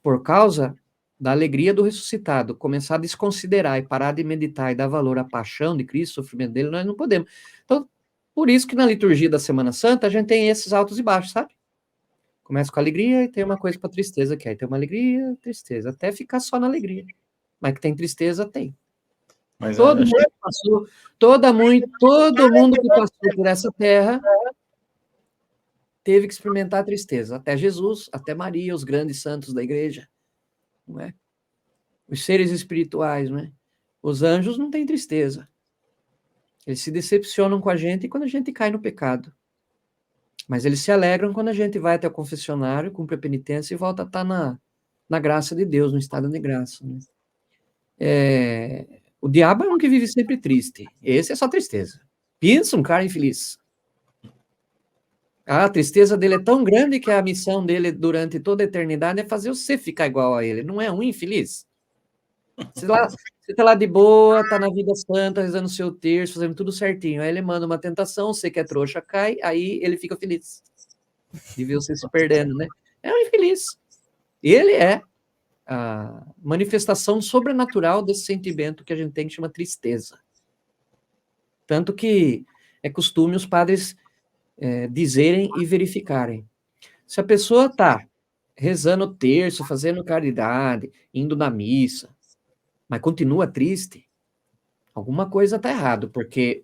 por causa da alegria do ressuscitado, começar a desconsiderar e parar de meditar e dar valor à paixão de Cristo, o sofrimento dele, nós não podemos. Então, por isso que na liturgia da Semana Santa a gente tem esses altos e baixos, sabe? Começa com alegria e tem uma coisa para tristeza, que aí tem uma alegria, tristeza, até ficar só na alegria. Mas que tem tristeza, tem. Mas Todo mundo que passou, todo mundo que passou por essa terra teve que experimentar a tristeza. Até Jesus, até Maria, os grandes santos da igreja, não é? Os seres espirituais, não é? Os anjos não têm tristeza. Eles se decepcionam com a gente quando a gente cai no pecado. Mas eles se alegram quando a gente vai até o confessionário, cumpre a penitência e volta a estar na graça de Deus, no estado de graça. Né? O diabo é um que vive sempre triste. Esse é só tristeza. Pensa um cara infeliz. A tristeza dele é tão grande que a missão dele durante toda a eternidade é fazer você ficar igual a ele. Não é um infeliz? Você tá lá de boa, tá na vida santa, rezando o seu terço, fazendo tudo certinho. Aí ele manda uma tentação, você que é trouxa cai, aí ele fica feliz de ver você se perdendo, né? É um infeliz. Ele é a manifestação sobrenatural desse sentimento que a gente tem que chama tristeza. Tanto que é costume os padres dizerem e verificarem. Se a pessoa está rezando o terço, fazendo caridade, indo na missa, mas continua triste, alguma coisa está errado, porque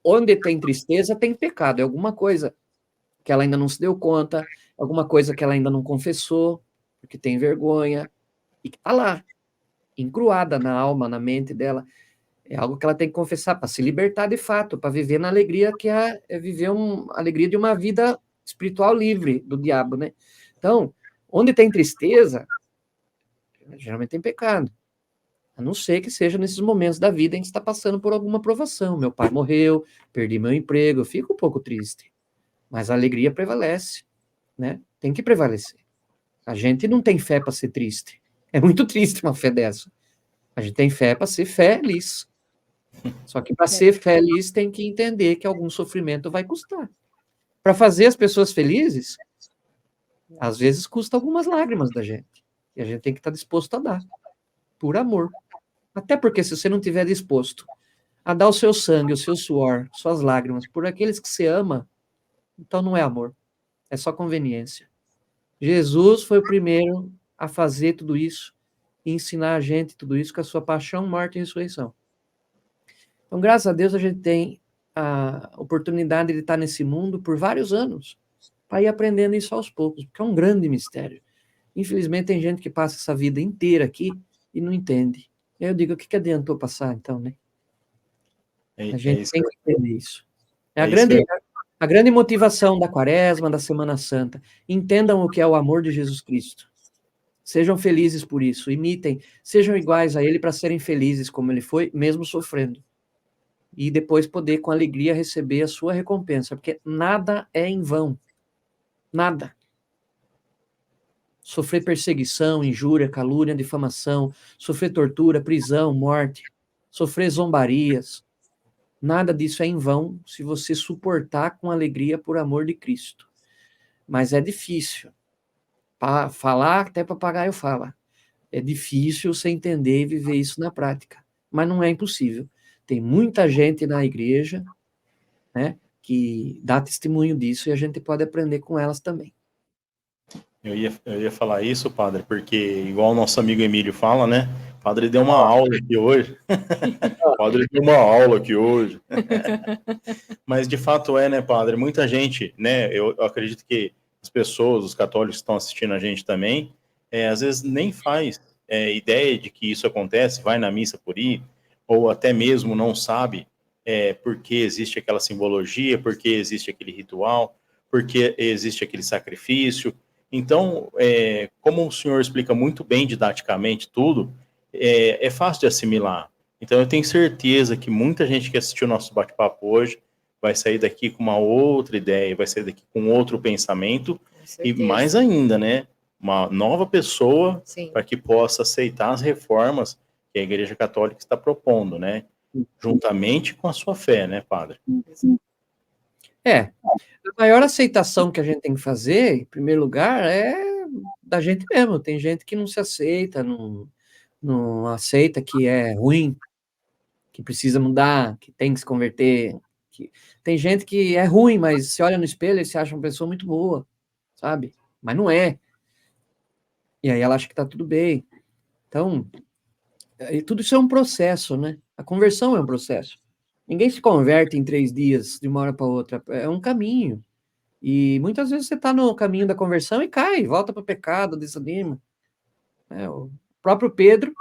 onde tem tristeza tem pecado, é alguma coisa que ela ainda não se deu conta, alguma coisa que ela ainda não confessou, porque tem vergonha, e que está lá, encruada na alma, na mente dela. É algo que ela tem que confessar para se libertar de fato, para viver na alegria que é viver a alegria de uma vida espiritual livre do diabo, né? Então, onde tem tristeza, geralmente tem pecado. A não ser que seja nesses momentos da vida em que está passando por alguma provação. Meu pai morreu, perdi meu emprego, eu fico um pouco triste. Mas a alegria prevalece, né? Tem que prevalecer. A gente não tem fé para ser triste. É muito triste uma fé dessa. A gente tem fé para ser feliz. Só que para ser feliz tem que entender que algum sofrimento vai custar. Para fazer as pessoas felizes, às vezes custa algumas lágrimas da gente. E a gente tem que estar disposto a dar. Por amor. Até porque se você não estiver disposto a dar o seu sangue, o seu suor, suas lágrimas, por aqueles que você ama, então não é amor. É só conveniência. Jesus foi o primeiro a fazer tudo isso e ensinar a gente tudo isso com a sua paixão, morte e ressurreição. Então, graças a Deus, a gente tem a oportunidade de estar nesse mundo por vários anos, para ir aprendendo isso aos poucos, porque é um grande mistério. Infelizmente, tem gente que passa essa vida inteira aqui e não entende. E aí eu digo, o que adiantou passar, então, né? A gente tem que entender isso. A grande motivação da Quaresma, da Semana Santa. Entendam o que é o amor de Jesus Cristo. Sejam felizes por isso, imitem, sejam iguais a ele para serem felizes como ele foi, mesmo sofrendo. E depois poder, com alegria, receber a sua recompensa, porque nada é em vão. Nada. Sofrer perseguição, injúria, calúnia, difamação, sofrer tortura, prisão, morte, sofrer zombarias, nada disso é em vão se você suportar com alegria por amor de Cristo. Mas é difícil. Para falar, até papagaio fala. É difícil você entender e viver isso na prática. Mas não é impossível. Tem muita gente na igreja, né, que dá testemunho disso e a gente pode aprender com elas também. Eu ia falar isso, padre, porque igual o nosso amigo Emílio fala, né? O padre deu uma aula aqui hoje. O padre deu uma aula aqui hoje. Mas de fato né, padre? Muita gente, né? Eu acredito que as pessoas, os católicos que estão assistindo a gente também, às vezes nem faz ideia de que isso acontece, vai na missa por ir, ou até mesmo não sabe por que existe aquela simbologia, por que existe aquele ritual, por que existe aquele sacrifício. Então, como o senhor explica muito bem didaticamente tudo, é fácil de assimilar. Então, eu tenho certeza que muita gente que assistiu o nosso bate-papo hoje vai sair daqui com uma outra ideia, vai sair daqui com outro pensamento, e mais ainda, né, uma nova pessoa para que possa aceitar as reformas que a Igreja Católica está propondo, né, juntamente com a sua fé, né, padre? A maior aceitação que a gente tem que fazer, em primeiro lugar, é da gente mesmo. Tem gente que não se aceita, não aceita que é ruim, que precisa mudar, que tem que se converter. Tem gente que é ruim, mas se olha no espelho e se acha uma pessoa muito boa, sabe? Mas não é. E aí ela acha que tá tudo bem. Então, tudo isso é um processo, né? A conversão é um processo. Ninguém se converte em 3 dias, de uma hora para outra. É um caminho. E muitas vezes você está no caminho da conversão e cai, volta para o pecado, desanima. O próprio Pedro,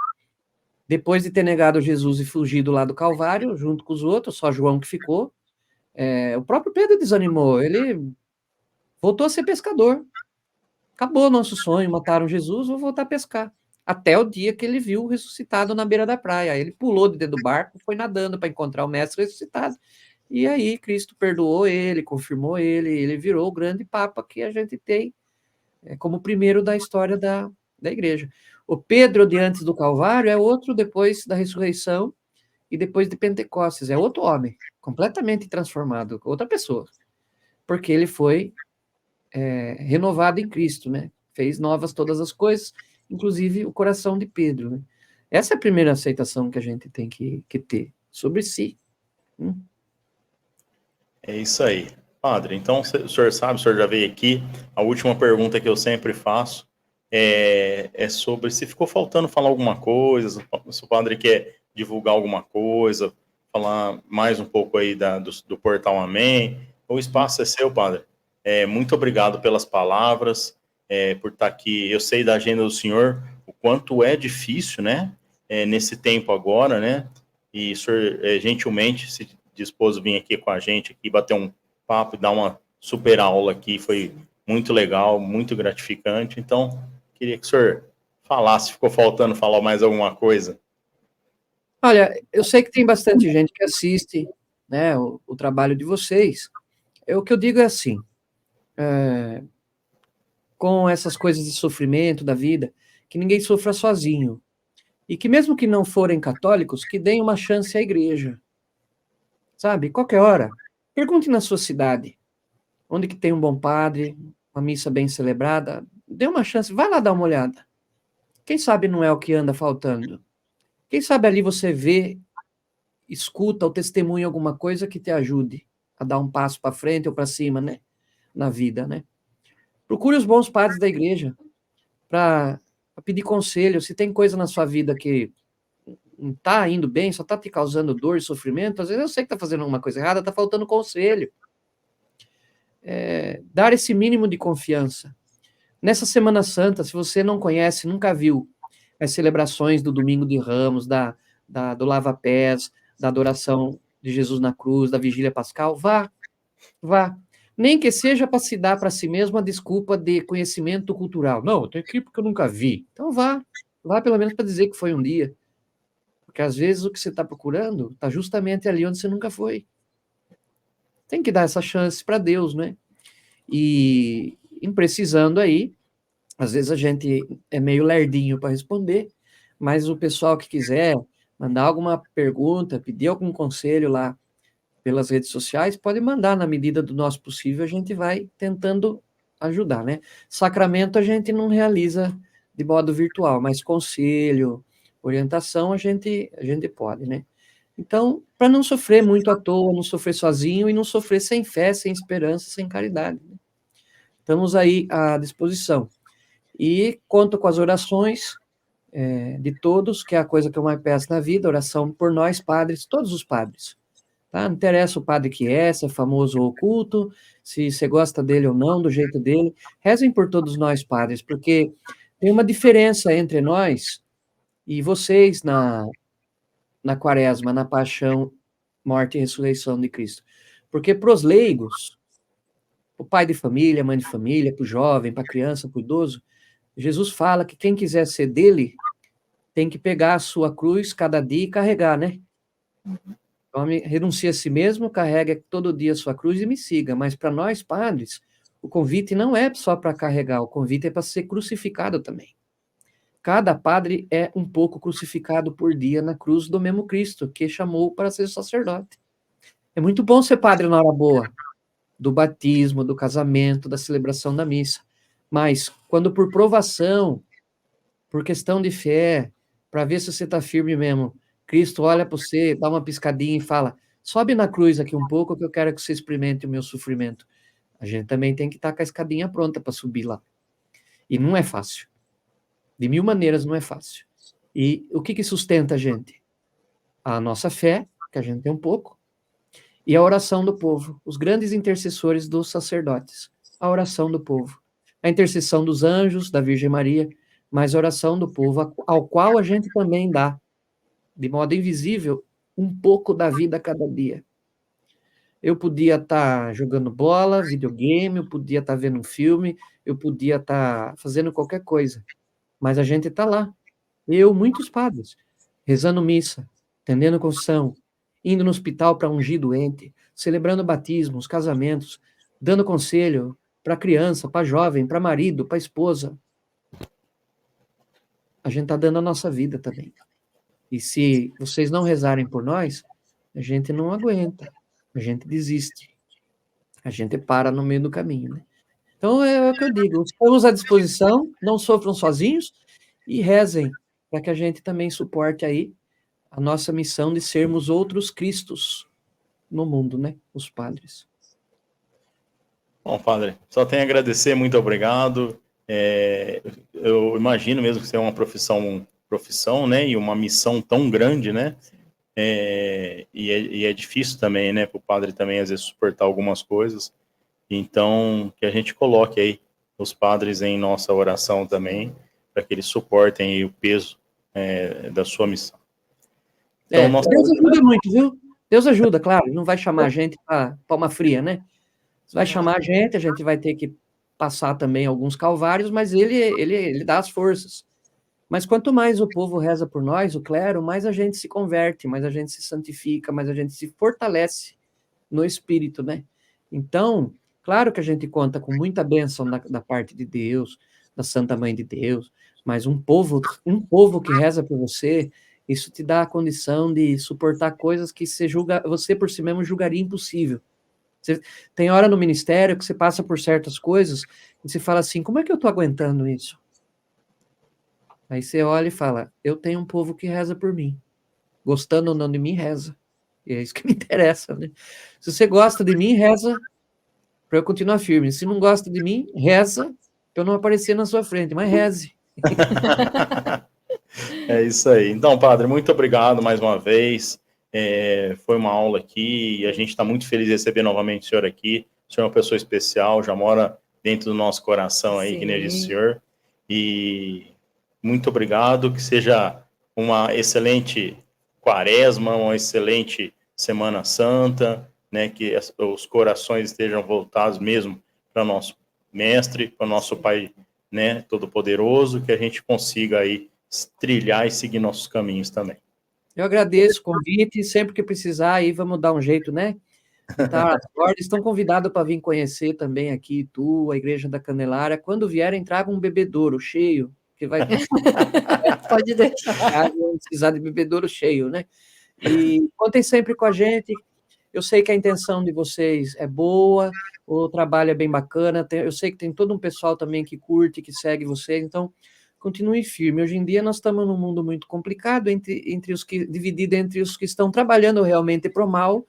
depois de ter negado Jesus e fugido lá do Calvário, junto com os outros, só João que ficou, o próprio Pedro desanimou, ele voltou a ser pescador. Acabou o nosso sonho, mataram Jesus, vou voltar a pescar. Até o dia que ele viu ressuscitado na beira da praia. Ele pulou de dentro do barco, foi nadando para encontrar o mestre ressuscitado. E aí Cristo perdoou ele, confirmou ele virou o grande papa que a gente tem como primeiro da história da igreja. O Pedro de antes do Calvário é outro depois da ressurreição e depois de Pentecostes, é outro homem, completamente transformado, outra pessoa, porque ele foi renovado em Cristo, né? Fez novas todas as coisas, inclusive o coração de Pedro, né? Essa é a primeira aceitação que a gente tem que ter sobre si. É isso aí. Padre, então o senhor sabe, o senhor já veio aqui, a última pergunta que eu sempre faço é sobre se ficou faltando falar alguma coisa, se o padre quer divulgar alguma coisa, falar mais um pouco aí do Portal Amém. O espaço é seu, padre. Muito obrigado pelas palavras, por estar aqui. Eu sei da agenda do senhor, o quanto é difícil, né, nesse tempo agora, né, e o senhor gentilmente se dispôs a vir aqui com a gente, aqui bater um papo e dar uma super aula aqui, foi muito legal, muito gratificante. Então, queria que o senhor falasse, ficou faltando falar mais alguma coisa. Olha, eu sei que tem bastante gente que assiste, né, o trabalho de vocês. O que eu digo é assim, com essas coisas de sofrimento da vida, que ninguém sofra sozinho. E que mesmo que não forem católicos, que deem uma chance à igreja. Sabe? Qualquer hora. Pergunte na sua cidade, onde que tem um bom padre, uma missa bem celebrada. Dê uma chance, vai lá dar uma olhada. Quem sabe não é o que anda faltando. Quem sabe ali você vê, escuta ou testemunha alguma coisa que te ajude a dar um passo para frente ou para cima, né? Na vida, né? Procure os bons padres da igreja para pedir conselho. Se tem coisa na sua vida que está indo bem, só está te causando dor e sofrimento, às vezes eu sei que está fazendo alguma coisa errada, está faltando conselho. Dar esse mínimo de confiança. Nessa Semana Santa, se você não conhece, nunca viu as celebrações do Domingo de Ramos, do Lava-Pés, da adoração de Jesus na cruz, da Vigília Pascal, vá. Nem que seja para se dar para si mesmo a desculpa de conhecimento cultural. Não, eu tenho que ir porque eu nunca vi. Então vá pelo menos para dizer que foi um dia. Porque às vezes o que você está procurando está justamente ali onde você nunca foi. Tem que dar essa chance para Deus, né? E em precisando aí, às vezes a gente é meio lerdinho para responder, mas o pessoal que quiser mandar alguma pergunta, pedir algum conselho lá pelas redes sociais, pode mandar na medida do nosso possível, a gente vai tentando ajudar, né? Sacramento a gente não realiza de modo virtual, mas conselho, orientação a gente pode, né? Então, para não sofrer muito à toa, não sofrer sozinho e não sofrer sem fé, sem esperança, sem caridade. Né? Estamos aí à disposição. E conto com as orações de todos, que é a coisa que eu mais peço na vida, oração por nós, padres, todos os padres. Tá? Não interessa o padre que é, se é famoso ou oculto, se você gosta dele ou não, do jeito dele. Rezem por todos nós, padres, porque tem uma diferença entre nós e vocês na quaresma, na paixão, morte e ressurreição de Cristo. Porque para os leigos, o pai de família, mãe de família, para o jovem, para a criança, para o idoso, Jesus fala que quem quiser ser dele tem que pegar a sua cruz cada dia e carregar, né? O homem renuncia a si mesmo, carrega todo dia a sua cruz e me siga. Mas para nós, padres, o convite não é só para carregar, o convite é para ser crucificado também. Cada padre é um pouco crucificado por dia na cruz do mesmo Cristo, que chamou para ser sacerdote. É muito bom ser padre na hora boa, do batismo, do casamento, da celebração da missa. Mas, quando por provação, por questão de fé, para ver se você está firme mesmo, Cristo olha para você, dá uma piscadinha e fala, sobe na cruz aqui um pouco que eu quero que você experimente o meu sofrimento. A gente também tem que estar com a escadinha pronta para subir lá. E não é fácil. De mil maneiras não é fácil. E o que sustenta a gente? A nossa fé, que a gente tem um pouco, e a oração do povo, os grandes intercessores dos sacerdotes, a oração do povo, a intercessão dos anjos, da Virgem Maria, mas a oração do povo, ao qual a gente também dá, de modo invisível, um pouco da vida a cada dia. Eu podia estar jogando bola, videogame, eu podia estar vendo um filme, eu podia estar fazendo qualquer coisa, mas a gente está lá. Muitos padres, rezando missa, atendendo confissão, indo no hospital para ungir doente, celebrando batismos, casamentos, dando conselho para criança, para jovem, para marido, para esposa. A gente está dando a nossa vida também. E se vocês não rezarem por nós, a gente não aguenta, a gente desiste, a gente para no meio do caminho, né? Então é o que eu digo, estamos à disposição, não sofram sozinhos e rezem para que a gente também suporte aí a nossa missão de sermos outros Cristos no mundo, né? Os padres. Bom, padre, só tenho a agradecer, muito obrigado. Eu imagino mesmo que você é uma profissão, né? E uma missão tão grande, né? E é difícil também, né? Para o padre também, às vezes, suportar algumas coisas. Então, que a gente coloque aí os padres em nossa oração também, para que eles suportem aí o peso da sua missão. Então, Deus ajuda muito, viu? Deus ajuda, claro, não vai chamar a gente para palma fria, né? Vai chamar a gente vai ter que passar também alguns calvários, mas ele dá as forças. Mas quanto mais o povo reza por nós, o clero, mais a gente se converte, mais a gente se santifica, mais a gente se fortalece no espírito, né? Então, claro que a gente conta com muita bênção da parte de Deus, da Santa Mãe de Deus, mas um povo que reza por você, isso te dá a condição de suportar coisas que você por si mesmo julgaria impossível. Tem hora no ministério que você passa por certas coisas e você fala assim, como é que eu estou aguentando isso? Aí você olha e fala, eu tenho um povo que reza por mim. Gostando ou não de mim, reza. E é isso que me interessa, né? Se você gosta de mim, reza para eu continuar firme. Se não gosta de mim, reza para eu não aparecer na sua frente, mas reze. É isso aí. Então, padre, muito obrigado mais uma vez. Foi uma aula aqui e a gente está muito feliz de receber novamente o senhor aqui. O senhor é uma pessoa especial, já mora dentro do nosso coração aí, que nem disse o senhor. E muito obrigado, que seja uma excelente quaresma, uma excelente Semana Santa, né, que os corações estejam voltados mesmo para nosso mestre, para nosso Pai, né, Todo-Poderoso, que a gente consiga aí trilhar e seguir nossos caminhos também. Eu agradeço o convite, e sempre que precisar, aí vamos dar um jeito, né? Tá, estão convidados para vir conhecer também aqui, a Igreja da Candelária. Quando vierem, tragam um bebedouro cheio, que vai... Pode deixar. Vão precisar de bebedouro cheio, né? E contem sempre com a gente. Eu sei que a intenção de vocês é boa, o trabalho é bem bacana, eu sei que tem todo um pessoal também que curte, que segue vocês, então continue firme. Hoje em dia nós estamos num mundo muito complicado, dividido entre os que estão trabalhando realmente pro mal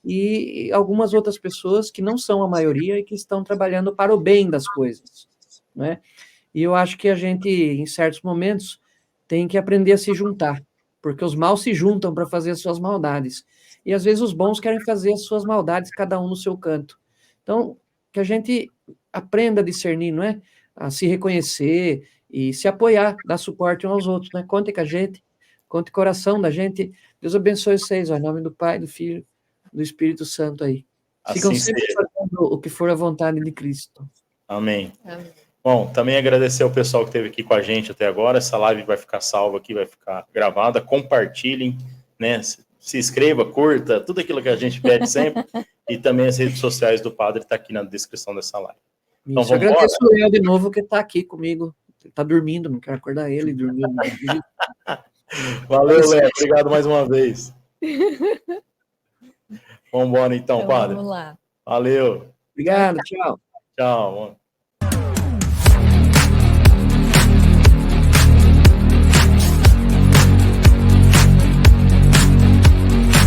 e algumas outras pessoas que não são a maioria e que estão trabalhando para o bem das coisas, né? E eu acho que a gente, em certos momentos, tem que aprender a se juntar, porque os maus se juntam para fazer as suas maldades. E às vezes os bons querem fazer as suas maldades, cada um no seu canto. Então, que a gente aprenda a discernir, não é? A se reconhecer e se apoiar, dar suporte uns aos outros, né? Conte com a gente, conte com o coração da gente. Deus abençoe vocês, ó, em nome do Pai, do Filho, do Espírito Santo aí. Ficam Assim sempre seja. fazendo o que for a vontade de Cristo. Amém. Amém. Bom, também agradecer ao pessoal que esteve aqui com a gente até agora. Essa live vai ficar salva aqui, vai ficar gravada. Compartilhem, né? Se inscreva, curta, tudo aquilo que a gente pede sempre. E também as redes sociais do padre está aqui na descrição dessa live. Então, Isso, eu agradeço o Léo de novo, que está aqui comigo. Ele está dormindo, não quero acordar ele, dormindo. Valeu, Léo. Obrigado mais uma vez. Vamos embora então, padre. Vamos lá. Valeu. Obrigado, tchau. Tchau.